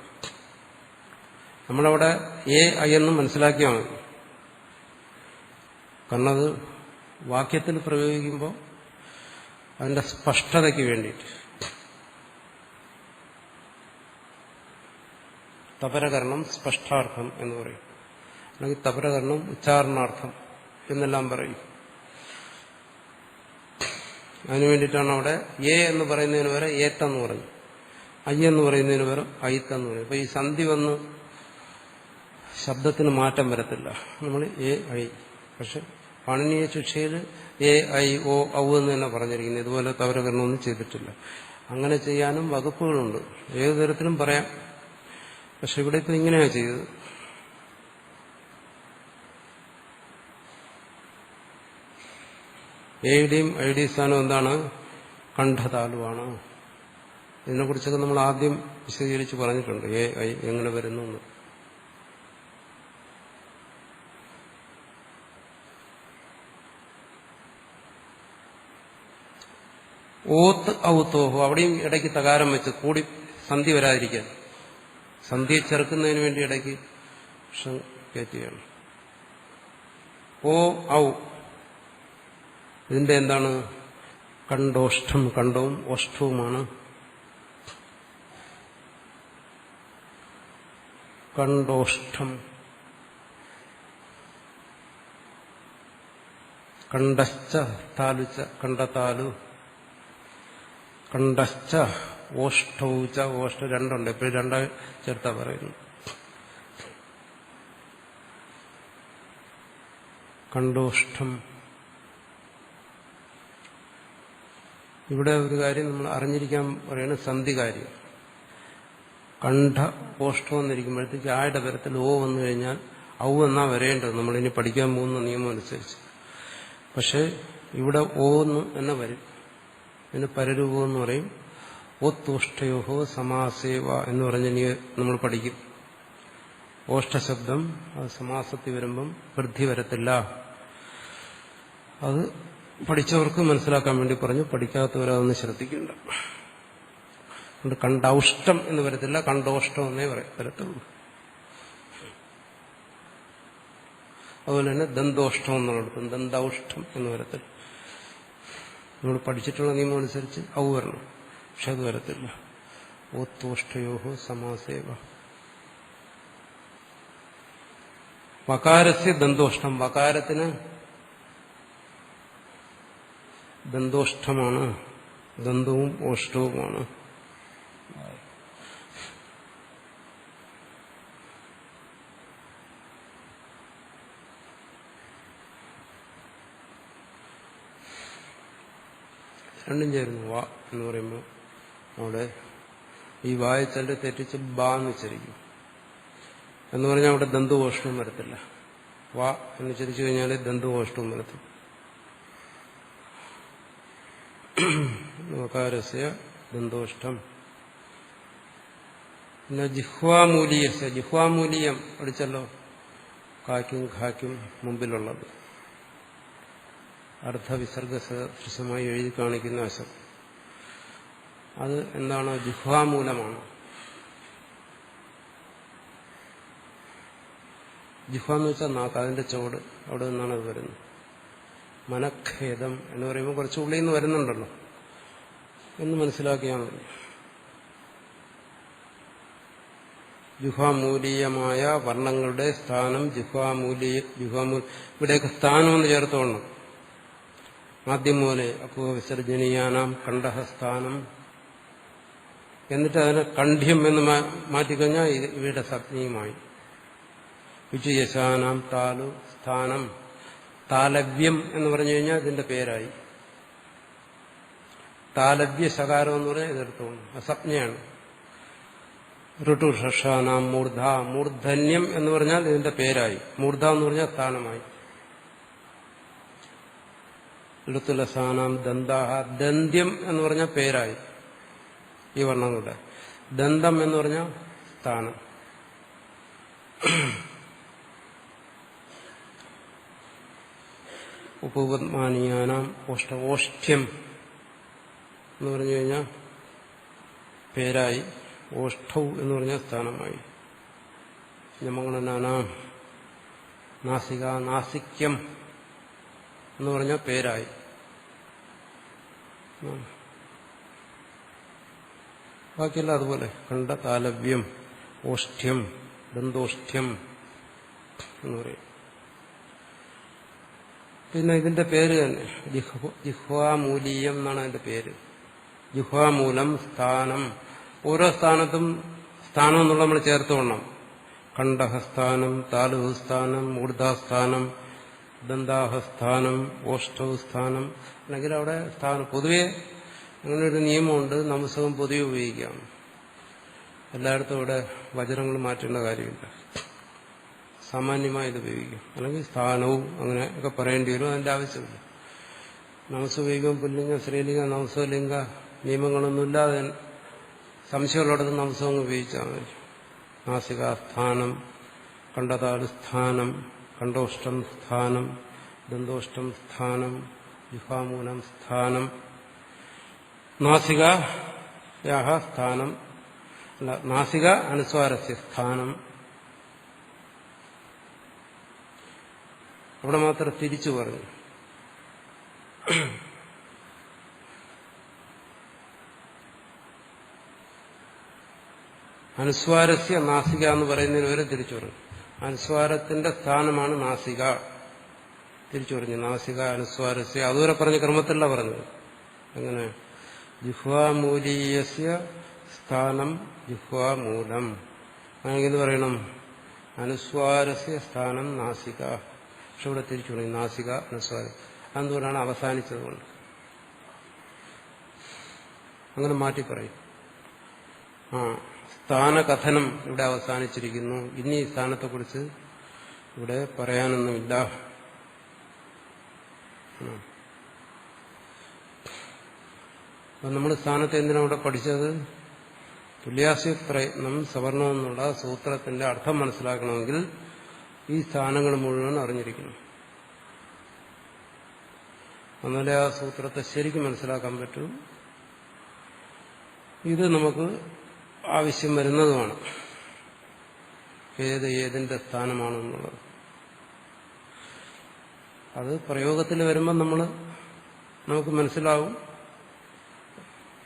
നമ്മളവിടെ ഏ ഐ എന്ന് മനസ്സിലാക്കിയാൽ മതി. കാരണം അത് വാക്യത്തിൽ പ്രയോഗിക്കുമ്പോൾ അതിന്റെ സ്പഷ്ടതയ്ക്ക് വേണ്ടിയിട്ട്. തപരകരണം സ്പഷ്ടാർത്ഥം എന്ന് പറയും, അല്ലെങ്കിൽ തപരകരണം ഉച്ചാരണാർത്ഥം എന്നെല്ലാം പറയും. അതിനു വേണ്ടിയിട്ടാണ് അവിടെ എ എന്ന് പറയുന്നതിന് വരെ ഏത്തെന്ന് പറഞ്ഞു, ഐ എന്ന് പറയുന്നതിന് വരെ ഐത്തെന്ന് പറയും. അപ്പൊ ഈ സന്ധി വന്ന് ശബ്ദത്തിന് മാറ്റം വരത്തില്ല. നമ്മൾ എ ഐ. പക്ഷെ പാണിനീയ ശിക്ഷയിൽ എ ഐ ഒ ഔ എന്ന് തന്നെ പറഞ്ഞിരിക്കുന്നത്. ഇതുപോലെ തവരകരണമൊന്നും ചെയ്തിട്ടില്ല. അങ്ങനെ ചെയ്യാനും വകുപ്പുകളുണ്ട്, ഏതു തരത്തിലും പറയാം. പക്ഷെ ഇവിടെ ഇപ്പം ഇങ്ങനെയാണ് ചെയ്തത്. എയുടെയും ഐയുടെയും സ്ഥാനം എന്താണ്? കണ്ഠതാലുവാണ്. ഇതിനെക്കുറിച്ചൊക്കെ നമ്മൾ ആദ്യം വിശദീകരിച്ച് പറഞ്ഞിട്ടുണ്ട്, എ ഐ എങ്ങനെ വരുന്നു എന്ന്. ഓത്ത് ഔത്തോഹോ, അവിടെയും ഇടയ്ക്ക് തകാരം വെച്ച് കൂടി സന്ധി വരാതിരിക്കാൻ, സന്ധിയെ ചെറുക്കുന്നതിന് വേണ്ടി ഇടയ്ക്ക് കയറ്റുകയാണ്. ഓ ഔ, ഇതിന്റെ എന്താണ്? കണ്ടോഷ്ഠം. കണ്ടവും ഓഷ്ഠവുമാണ്. കണ്ടോഷ്ഠം. കണ്ടശ്ച താലുച്ച, കണ്ടതാലു. കണ്ടശ്ച ഓഷ്ഠൗച്ച, ഓഷ്ഠ രണ്ടുണ്ട്, എപ്പോഴും രണ്ടായി ചേർത്താ പറയുന്നു. കണ്ടോഷ്ഠം. ഇവിടെ ഒരു കാര്യം നമ്മൾ അറിഞ്ഞിരിക്കാൻ പറയുന്നത് സന്ധി കാര്യം. കണ്ഠ ഓഷ്ഠം എന്നിരിക്കുമ്പോഴത്തേക്ക് ആയുടെ പരത്തിൽ ഓ വന്നു കഴിഞ്ഞാൽ ഔ എന്നാ വരേണ്ടത്, നമ്മളിനി പഠിക്കാൻ പോകുന്ന നിയമം അനുസരിച്ച്. പക്ഷെ ഇവിടെ ഓ എന്ന് തന്നെ വരും. ഇതിന് പരരൂപം എന്ന് പറയും. ഓത്തോഷ്ഠയോഹോ സമാസേവ എന്ന് പറഞ്ഞ് ഇനി നമ്മൾ പഠിക്കും. ഓഷ്ഠശബ്ദം അത് സമാസത്തിൽ വരുമ്പം വൃദ്ധി വരത്തില്ല. അത് പഠിച്ചവർക്ക് മനസ്സിലാക്കാൻ വേണ്ടി പറഞ്ഞു, പഠിക്കാത്തവരതൊന്ന് ശ്രദ്ധിക്കണ്ട. അതുകൊണ്ട് കണ്ടൗഷ്ടം എന്ന് വരത്തില്ല, കണ്ടോഷ്ടം എന്നേ വരത്തുള്ളൂ. അതുപോലെ തന്നെ ദന്തോഷ്ടം എന്നുള്ളിടത്തും ദന്തൗഷ്ടം എന്ന് വരത്തില്ല. നമ്മൾ പഠിച്ചിട്ടുള്ള നിയമം അനുസരിച്ച് ഔ വരണം, പക്ഷെ അത് വരത്തില്ല. ഓത്തോഷ്ടയോഹോ സമാസേവ. വകാരസ്യ ദന്തോഷ്ടം. വകാരത്തിന് ദന്തോഷ്ടമാണ്, ദന്തവും ഓഷ്ടവുമാണ്. രണ്ടും ചേരുന്നു. വാ എന്ന് പറയുമ്പോൾ അവിടെ ഈ വായച്ചല് തെറ്റിച്ച് ബാ എന്ന് ഉച്ചരിക്കും. എന്ന് പറഞ്ഞാൽ അവിടെ ദന്തോഷ്ടവും വരത്തില്ല. വാ എന്ന് ഉച്ചരിച്ചു കഴിഞ്ഞാൽ ദന്തോഷ്ടവും വരത്തില്ല. വകാരസ്യ ദന്തോഷ്ടം. പിന്നെ ജിഹ്വാമൂലീയസ്യ. ജിഹ്വാമൂലീയം പഠിച്ചല്ലോ, കാക്കും ഖാക്കും മുമ്പിലുള്ളത്. അർദ്ധവിസർഗസദൃശമായി എഴുതി കാണിക്കുന്ന വശം അത് എന്താണ്? ജിഹ്വാമൂലമാണ്. ജിഹ്വ എന്ന് വെച്ചാൽ നാക്ക്, അതിന്റെ ചുവട്, അവിടെ നിന്നാണ് അത് വരുന്നത്. മനഖേദം എന്ന് പറയുമ്പോൾ കുറച്ച് ഉള്ളിൽ നിന്ന് വരുന്നുണ്ടല്ലോ എന്ന് മനസ്സിലാക്കിയാൽ മതി. ജുഹ്വാമൂലീയമായ വർണ്ണങ്ങളുടെ സ്ഥാനം ഇവിടെയൊക്കെ സ്ഥാനം എന്ന് ചേർത്തോണം. ആദ്യം മൂലെ അപ്പോ വിസർജനീയാനാം കണ്ഠസ്ഥാനം, എന്നിട്ട് അതിനെ കണ്ഠ്യം എന്ന് മാറ്റിക്കഴിഞ്ഞാൽ ഇവയുടെ സപ്നിയുമായി. വിജയശാനാം താലു സ്ഥാനം, താലവ്യം എന്ന് പറഞ്ഞു കഴിഞ്ഞാൽ ഇതിന്റെ പേരായി. താലവ്യ ശകാരം എന്ന് പറഞ്ഞാൽ ഇതെടുത്തോണം, അസപ്ഞയാണ്. ഋതുഷാനാം മൂർധ, മൂർധന്യം എന്ന് പറഞ്ഞാൽ ഇതിന്റെ പേരായി. മൂർധ എന്ന് പറഞ്ഞാൽ സ്ഥാനമായി. ഋതുലസാനാം ദന്താഹ, ദന്ത്യം എന്ന് പറഞ്ഞാൽ പേരായി ഈ വർണ്ണങ്ങളുടെ. ദന്തം എന്ന് പറഞ്ഞാൽ സ്ഥാനം. ഉപപത്മാനീയാനാം ഓഷ്ഠ്യം എന്ന് പറഞ്ഞു കഴിഞ്ഞാൽ പേരായി. ഓഷ്ഠൗ എന്ന് പറഞ്ഞാൽ സ്ഥാനമായി. യമങ്ങളനാനാം നാസിക, നാസിക്യം എന്ന് പറഞ്ഞാൽ പേരായി. ബാക്കിയെല്ലാം അതുപോലെ. കണ്ട താലവ്യം, ഓഷ്ഠ്യം, ദന്തോഷ്ഠ്യം എന്ന് പറയും. പിന്നെ ഇതിന്റെ പേര് തന്നെ ജിഹ്വാമൂലീയം എന്നാണ് അതിന്റെ പേര്. ജിഹ്വാമൂലം സ്ഥാനം. ഓരോ സ്ഥാനത്തും സ്ഥാനം എന്നുള്ള നമ്മൾ ചേർത്തുകൊള്ളണം. കണ്ഠസ്ഥാനം, താലുസ്ഥാനം, മൂർധാസ്ഥാനം, ദന്താഹസ്ഥാനം, ഓഷ്ഠസ്ഥാനം. അല്ലെങ്കിൽ അവിടെ സ്ഥാനം പൊതുവെ അങ്ങനെ ഒരു നിയമമുണ്ട്. നമസ്കം പൊതുവെ ഉപയോഗിക്കാം. എല്ലായിടത്തും ഇവിടെ വചനങ്ങൾ മാറ്റേണ്ട കാര്യമില്ല. സാമാന്യമായി ഇത് ഉപയോഗിക്കും. അല്ലെങ്കിൽ സ്ഥാനവും അങ്ങനെയൊക്കെ പറയേണ്ടി വരും. അതിന്റെ ആവശ്യമില്ല. നമസ്കം ഉപയോഗിക്കുമ്പോൾ പുല്ലിംഗ, സ്ത്രീലിംഗ, നമസ്കലിംഗ നിയമങ്ങളൊന്നുമില്ലാതെ സംശയമുള്ളിടത്ത് നമസ്കം ഉപയോഗിച്ചാൽ മതി. നാസികാസ്ഥാനം, കണ്ഠതാലുസ്ഥാനം, കണ്ഠോഷ്ടം സ്ഥാനം, ദന്തോഷ്ടം സ്ഥാനം, ജിഹ്വാമൂലം സ്ഥാനം, നാസികായാഹ സ്ഥാനം, നാസിക അനുസ്വാരസ്യ സ്ഥാനം. അവിടെ മാത്രം തിരിച്ചു പറഞ്ഞു. അനുസ്വാരസ്യ നാസിക എന്ന് പറയുന്നതിന് വരെ തിരിച്ചു പറഞ്ഞു. അനുസ്വാരത്തിന്റെ സ്ഥാനമാണ് നാസിക. തിരിച്ചു പറഞ്ഞു. നാസിക അനുസ്വാരസ്യ അതുവരെ പറഞ്ഞ ക്രമത്തിലല്ല പറഞ്ഞത്. അങ്ങനെ ജിഹ്വാമൂലീയസ്യ സ്ഥാനം ജിഹ്വാമൂലം. അങ്ങനെ പറയണം. അനുസ്വാരസ്യ സ്ഥാനം നാസിക. പക്ഷെ ഇവിടെ തിരിച്ചു പറഞ്ഞു. നാസിക അനുസ്വാരം. അതെന്തുകൊണ്ടാണ് അവസാനിച്ചതുകൊണ്ട്. അങ്ങനെ മാറ്റി പറയും. സ്ഥാനകഥനം ഇവിടെ അവസാനിച്ചിരിക്കുന്നു. ഇനി ഈ സ്ഥാനത്തെക്കുറിച്ച് ഇവിടെ പറയാനൊന്നുമില്ല. നമ്മൾ സ്ഥാനത്തെ എന്തിനാണ് ഇവിടെ പഠിച്ചത്? തുല്യാസ്യ പ്രയത്നം സവർണം എന്നുള്ള സൂത്രത്തിന്റെ അർത്ഥം മനസ്സിലാക്കണമെങ്കിൽ ഈ സ്ഥാനങ്ങൾ മുഴുവൻ അറിഞ്ഞിരിക്കണം. എന്നാലേ ആ സൂത്രത്തെ ശരിക്കും മനസ്സിലാക്കാൻ പറ്റൂ. ഇത് നമുക്ക് ആവശ്യം വരുന്നതുമാണ്. ഏതിന്റെ സ്ഥാനമാണെന്നുള്ളത് അത് പ്രയോഗത്തിൽ വരുമ്പോൾ നമുക്ക് മനസ്സിലാവും.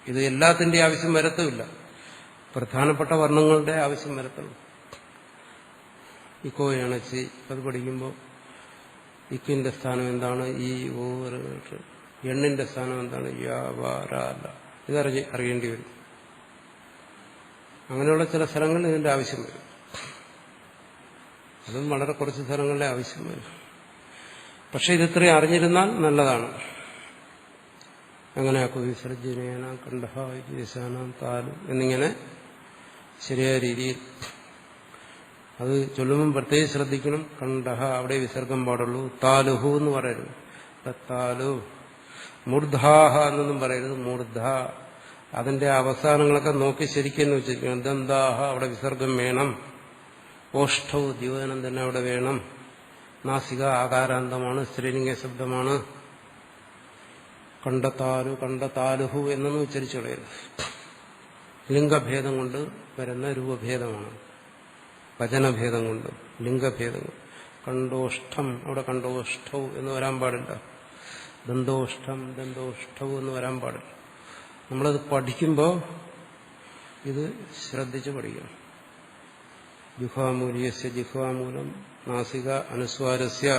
ഇത് എല്ലാത്തിന്റെ ആവശ്യം വരത്തുമില്ല. പ്രധാനപ്പെട്ട വർണ്ണങ്ങളുടെ ആവശ്യം വരത്തുള്ളൂ. ഇക്കോ ഇണച്ചി അത് പഠിക്കുമ്പോൾ ഇക്കിന്റെ സ്ഥാനം എന്താണ്, ഈ ഓ എണ്ണിന്റെ സ്ഥാനം എന്താണ്, യാ വാ ര ല ഇതറിയേണ്ടി വരും. അങ്ങനെയുള്ള ചില സ്ഥലങ്ങളിൽ ഇതിന്റെ ആവശ്യം വരും. അതും വളരെ കുറച്ച് സ്ഥലങ്ങളിലെ ആവശ്യം വരും. പക്ഷെ ഇതിത്രയും അറിഞ്ഞിരുന്നാൽ നല്ലതാണ്. അങ്ങനെയാക്കു വിസർജനേന കണ്ഠ വിശാനം താലു എന്നിങ്ങനെ ശരിയായ രീതിയിൽ അത് ചൊല്ലുമ്പം പ്രത്യേകം ശ്രദ്ധിക്കണം. കണ്ഠ അവിടെ വിസർഗം പാടുള്ളൂ. താലുഹു എന്ന് പറയരുത്. താലു. മൂർധാഹ എന്നൊന്നും പറയരുത്. മൂർധ. അതിന്റെ അവസാനങ്ങളൊക്കെ നോക്കി ശരിക്കെന്ന് വെച്ചിരിക്കണം. ദന്താഹ അവിടെ വിസർഗം വേണം. ഓഷ്ഠവും ദ്യോതനം തന്നെ അവിടെ വേണം. നാസിക ആകാരാന്തമാണ്, സ്ത്രീലിംഗ ശബ്ദമാണ്. കണ്ടത്താലു കണ്ടത്താലുഹു എന്നൊന്നും ഉച്ചരിച്ചു കളയരുത്. ലിംഗഭേദം കൊണ്ട് വരുന്ന രൂപഭേദമാണ്. വചനഭേദം കൊണ്ട് ലിംഗഭേദം കൊണ്ട്. കണ്ടോഷ്ഠം അവിടെ കണ്ടോഷ്ഠവും എന്ന് വരാൻ പാടില്ല. ദന്തോഷ്ഠം ദന്തോഷ്ഠവും എന്ന് വരാൻ പാടില്ല. നമ്മളത് പഠിക്കുമ്പോൾ ഇത് ശ്രദ്ധിച്ച് പഠിക്കണം. ജിഹ്വാമൂല്യസ്യ ജിഹ്വാമൂലം നാസിക അനുസ്വാരസ്യ.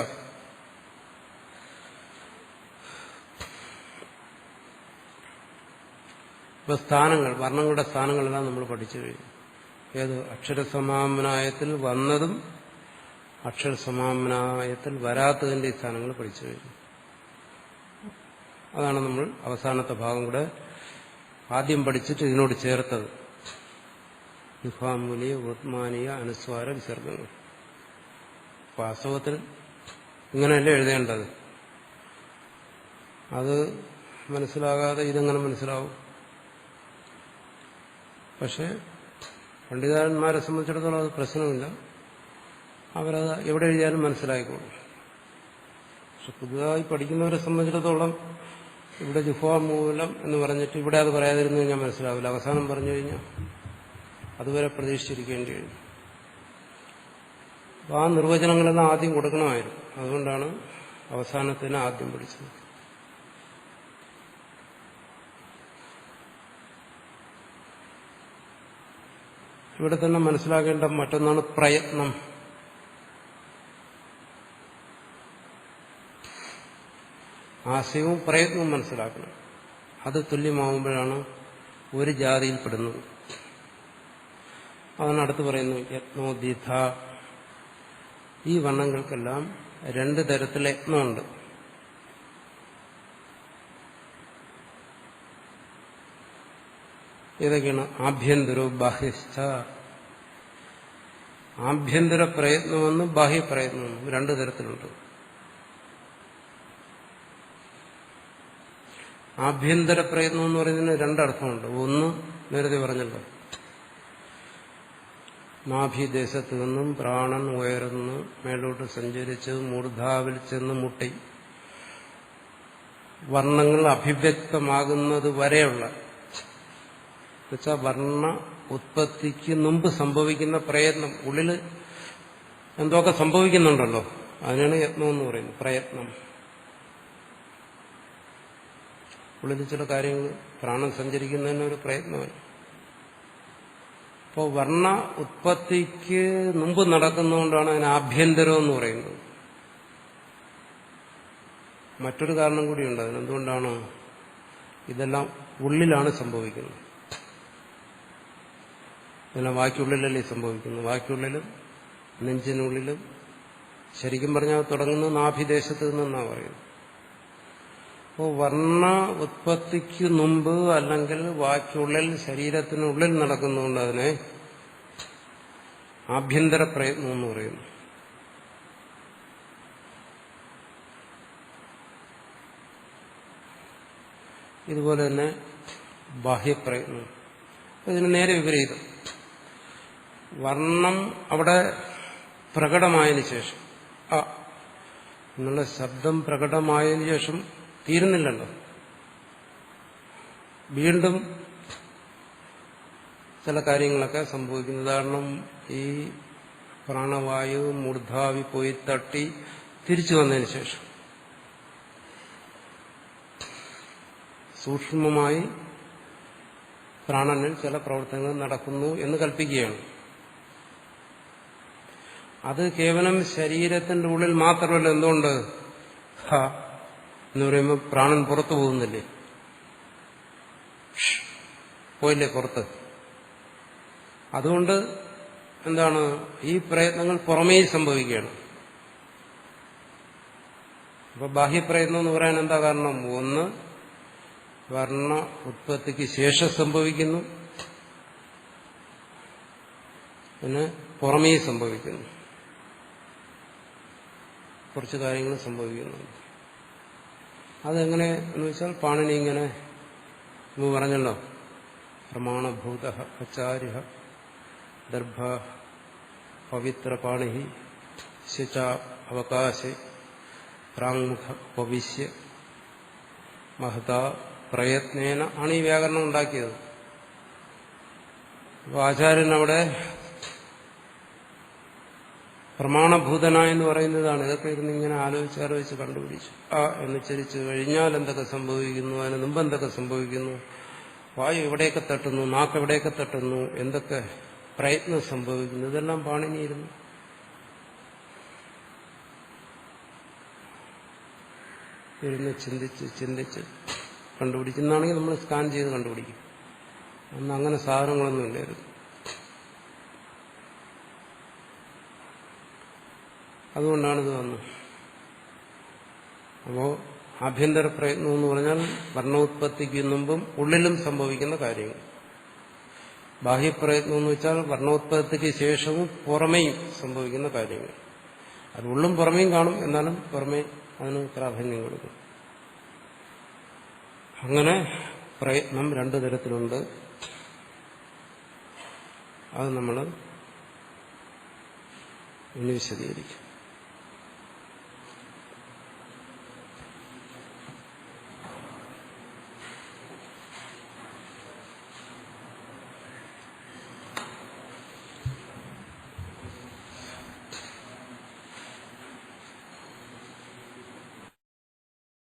ഇപ്പൊ സ്ഥാനങ്ങൾ, വർണ്ണങ്ങളുടെ സ്ഥാനങ്ങളെല്ലാം നമ്മൾ പഠിച്ചു കഴിഞ്ഞു. ഏത് അക്ഷരസമാമനായത്തിൽ വന്നതും അക്ഷരസമാമനായത്തിൽ വരാത്തതിന്റെ സ്ഥാനങ്ങൾ പഠിച്ചു കഴിഞ്ഞു. അതാണ് നമ്മൾ അവസാനത്തെ ഭാഗം കൂടെ ആദ്യം പഠിച്ചിട്ട് ഇതിനോട് ചേർത്തത്. ജിഹ്വാമൂലിയ ഉത്മാനീയ അനുസ്വാര വിസർഗങ്ങൾ. വാസ്തവത്തിൽ ഇങ്ങനെയല്ലേ എഴുതേണ്ടത്. അത് മനസ്സിലാകാതെ ഇതെങ്ങനെ മനസ്സിലാവും? പക്ഷെ പണ്ഡിതന്മാരെ സംബന്ധിച്ചിടത്തോളം അത് പ്രശ്നമില്ല. അവരത് എവിടെ എഴുതിയാലും മനസ്സിലായിക്കോളും. പക്ഷെ പുതുതായി പഠിക്കുന്നവരെ സംബന്ധിച്ചിടത്തോളം ഇവിടെ ജിഹ്വാമൂലം എന്ന് പറഞ്ഞിട്ട് ഇവിടെ അത് പറയാതിരുന്നു കഴിഞ്ഞാൽ മനസ്സിലാവില്ല. അവസാനം പറഞ്ഞു കഴിഞ്ഞാൽ അതുവരെ പ്രതീക്ഷിച്ചിരിക്കേണ്ടി വരും. അപ്പോൾ ആ നിർവചനങ്ങളെല്ലാം ആദ്യം കൊടുക്കണമായിരുന്നു. അതുകൊണ്ടാണ് അവസാനത്തിന് ആദ്യം പഠിച്ചത്. ഇവിടെ തന്നെ മനസ്സിലാക്കേണ്ട മറ്റൊന്നാണ് പ്രയത്നം. ആശയവും പ്രയത്നവും മനസ്സിലാക്കണം. അത് തുല്യമാവുമ്പോഴാണ് ഒരു ജാതിയിൽപ്പെടുന്നത്. അതാണ് അടുത്ത് പറയുന്നു യത്നോദിഥ. ഈ വർണ്ണങ്ങൾക്കെല്ലാം രണ്ട് തരത്തിലെ യത്നമുണ്ട്. ഏതൊക്കെയാണ്? ആഭ്യന്തരോ ബാഹ്യസ്ഥ. ആഭ്യന്തര പ്രയത്നമെന്നും ബാഹ്യപ്രയത്നമെന്നും രണ്ടു തരത്തിലുണ്ട്. ആഭ്യന്തര പ്രയത്നം എന്ന് പറയുന്നതിന് രണ്ടർത്ഥമുണ്ട്. ഒന്ന് നേരത്തെ പറഞ്ഞല്ലോ, നാഭിദേശത്ത് നിന്നും പ്രാണൻ ഉയർന്ന് മേലോട്ട് സഞ്ചരിച്ച് മൂർധാവിൽ ചെന്ന് മുട്ടി വർണ്ണങ്ങൾ അഭിവ്യക്തമാകുന്നത് വരെയുള്ള എന്നുവെച്ചാൽ വർണ്ണ ഉത്പത്തിക്ക് മുമ്പ് സംഭവിക്കുന്ന പ്രയത്നം. ഉള്ളിൽ എന്തൊക്കെ സംഭവിക്കുന്നുണ്ടല്ലോ, അതിനാണ് യത്നം എന്ന് പറയുന്നത്. പ്രയത്നം. ഉള്ളിൽ ചില കാര്യങ്ങൾ പ്രാണൻ സഞ്ചരിക്കുന്നതിന് ഒരു പ്രയത്നമായി. അപ്പോൾ വർണ്ണ ഉത്പത്തിക്ക് മുമ്പ് നടക്കുന്നതുകൊണ്ടാണ് അതിന് ആഭ്യന്തരം എന്ന് പറയുന്നത്. മറ്റൊരു കാരണം കൂടിയുണ്ട് അതിന്. എന്തുകൊണ്ടാണ്? ഇതെല്ലാം ഉള്ളിലാണ് സംഭവിക്കുന്നത്. ഇതെല്ലാം വാക്കുള്ളിലല്ലേ സംഭവിക്കുന്നു. വാക്കുള്ളിലും നെഞ്ചിനുള്ളിലും. ശരിക്കും പറഞ്ഞാൽ തുടങ്ങുന്നത് നാഭിദേശത്ത് നിന്നാണ് പറയുന്നത്. അപ്പോൾ വർണ്ണ ഉത്പത്തിക്ക് മുമ്പ് അല്ലെങ്കിൽ വാക്കുള്ളിൽ ശരീരത്തിനുള്ളിൽ നടക്കുന്നതുകൊണ്ട് അതിനെ ആഭ്യന്തര പ്രയത്നം എന്ന് പറയുന്നു. ഇതുപോലെ തന്നെ ബാഹ്യപ്രയത്നം. ഇതിന് നേരെ വിപരീതം. വർണ്ണം അവിടെ പ്രകടമായതിനു ശേഷം, എന്നുള്ള ശബ്ദം പ്രകടമായതിനു ശേഷം തീരുന്നില്ലല്ലോ. വീണ്ടും ചില കാര്യങ്ങളൊക്കെ സംഭവിക്കുന്നു. ഉദാഹരണം, ഈ പ്രാണവായു മൂർധാവി പോയി തട്ടി തിരിച്ചു വന്നതിന് ശേഷം സൂക്ഷ്മമായി പ്രാണനിൽ ചില പ്രവർത്തനങ്ങൾ നടക്കുന്നു എന്ന് കൽപ്പിക്കുകയാണ്. അത് കേവലം ശരീരത്തിന്റെ ഉള്ളിൽ മാത്രമല്ല. എന്തുകൊണ്ട്? എന്ന് പറയുമ്പോൾ പ്രാണൻ പുറത്തു പോകുന്നില്ലേ? പോയില്ലേ പുറത്ത്? അതുകൊണ്ട് എന്താണ്, ഈ പ്രയത്നങ്ങൾ പുറമേ സംഭവിക്കുകയാണ്. അപ്പൊ ബാഹ്യപ്രയത്നം എന്ന് പറയാൻ എന്താ കാരണം? ഒന്ന്, വർണ്ണ ഉത്പത്തിക്ക് ശേഷം സംഭവിക്കുന്നു, പിന്നെ പുറമേ സംഭവിക്കുന്നു. കുറച്ച് കാര്യങ്ങൾ സംഭവിക്കുന്നുണ്ട്. അതെങ്ങനെ എന്ന് വെച്ചാൽ, പാണിനി ഇങ്ങനെ നമ്മൾ പറഞ്ഞല്ലോ, പ്രമാണഭൂത ആചാര്യ ദർഭ പവിത്ര പാണി ശിച അവകാശ പ്രാങ്മുഖ ഭവിഷ്യ മഹത പ്രയത്നേന ആണ് ഈ വ്യാകരണം ഉണ്ടാക്കിയത്. അപ്പോൾ ആചാര്യൻ അവിടെ പ്രമാണഭൂതനായെന്ന് പറയുന്നതാണ്. ഇതൊക്കെ ഇരുന്ന് ഇങ്ങനെ ആലോചിച്ച് കണ്ടുപിടിച്ചു. എന്ന് ചരിച്ചു കഴിഞ്ഞാൽ എന്തൊക്കെ സംഭവിക്കുന്നു, അതിന് മുമ്പ് എന്തൊക്കെ സംഭവിക്കുന്നു, വായു എവിടെയൊക്കെ തട്ടുന്നു, നാക്ക് എവിടെയൊക്കെ തട്ടുന്നു, എന്തൊക്കെ പ്രയത്നം സംഭവിക്കുന്നു. ഇതെല്ലാം പാണിനിയിരുന്നു. ഇരുന്ന് ചിന്തിച്ച് കണ്ടുപിടിക്കുന്നതാണെങ്കിൽ നമ്മൾ സ്കാൻ ചെയ്ത് കണ്ടുപിടിക്കും. അന്ന് അങ്ങനെ സാധനങ്ങളൊന്നും ഇല്ലായിരുന്നു. അതുകൊണ്ടാണ് ഇത് വന്നത്. അപ്പോ ആഭ്യന്തര പ്രയത്നം എന്ന് പറഞ്ഞാൽ വർണ്ണോത്പത്തിക്ക് മുമ്പും ഉള്ളിലും സംഭവിക്കുന്ന കാര്യങ്ങൾ. ബാഹ്യപ്രയത്നം എന്ന് വെച്ചാൽ വർണ്ണോത്പത്തിക്ക് ശേഷവും പുറമേയും സംഭവിക്കുന്ന കാര്യങ്ങൾ. അത് ഉള്ളും പുറമേയും കാണും, എന്നാലും പുറമേ അതിന് പ്രാധാന്യം കൊടുക്കും. അങ്ങനെ പ്രയത്നം രണ്ടു തരത്തിലുണ്ട്. അത് നമ്മൾ ഇനി വിശദീകരിക്കും.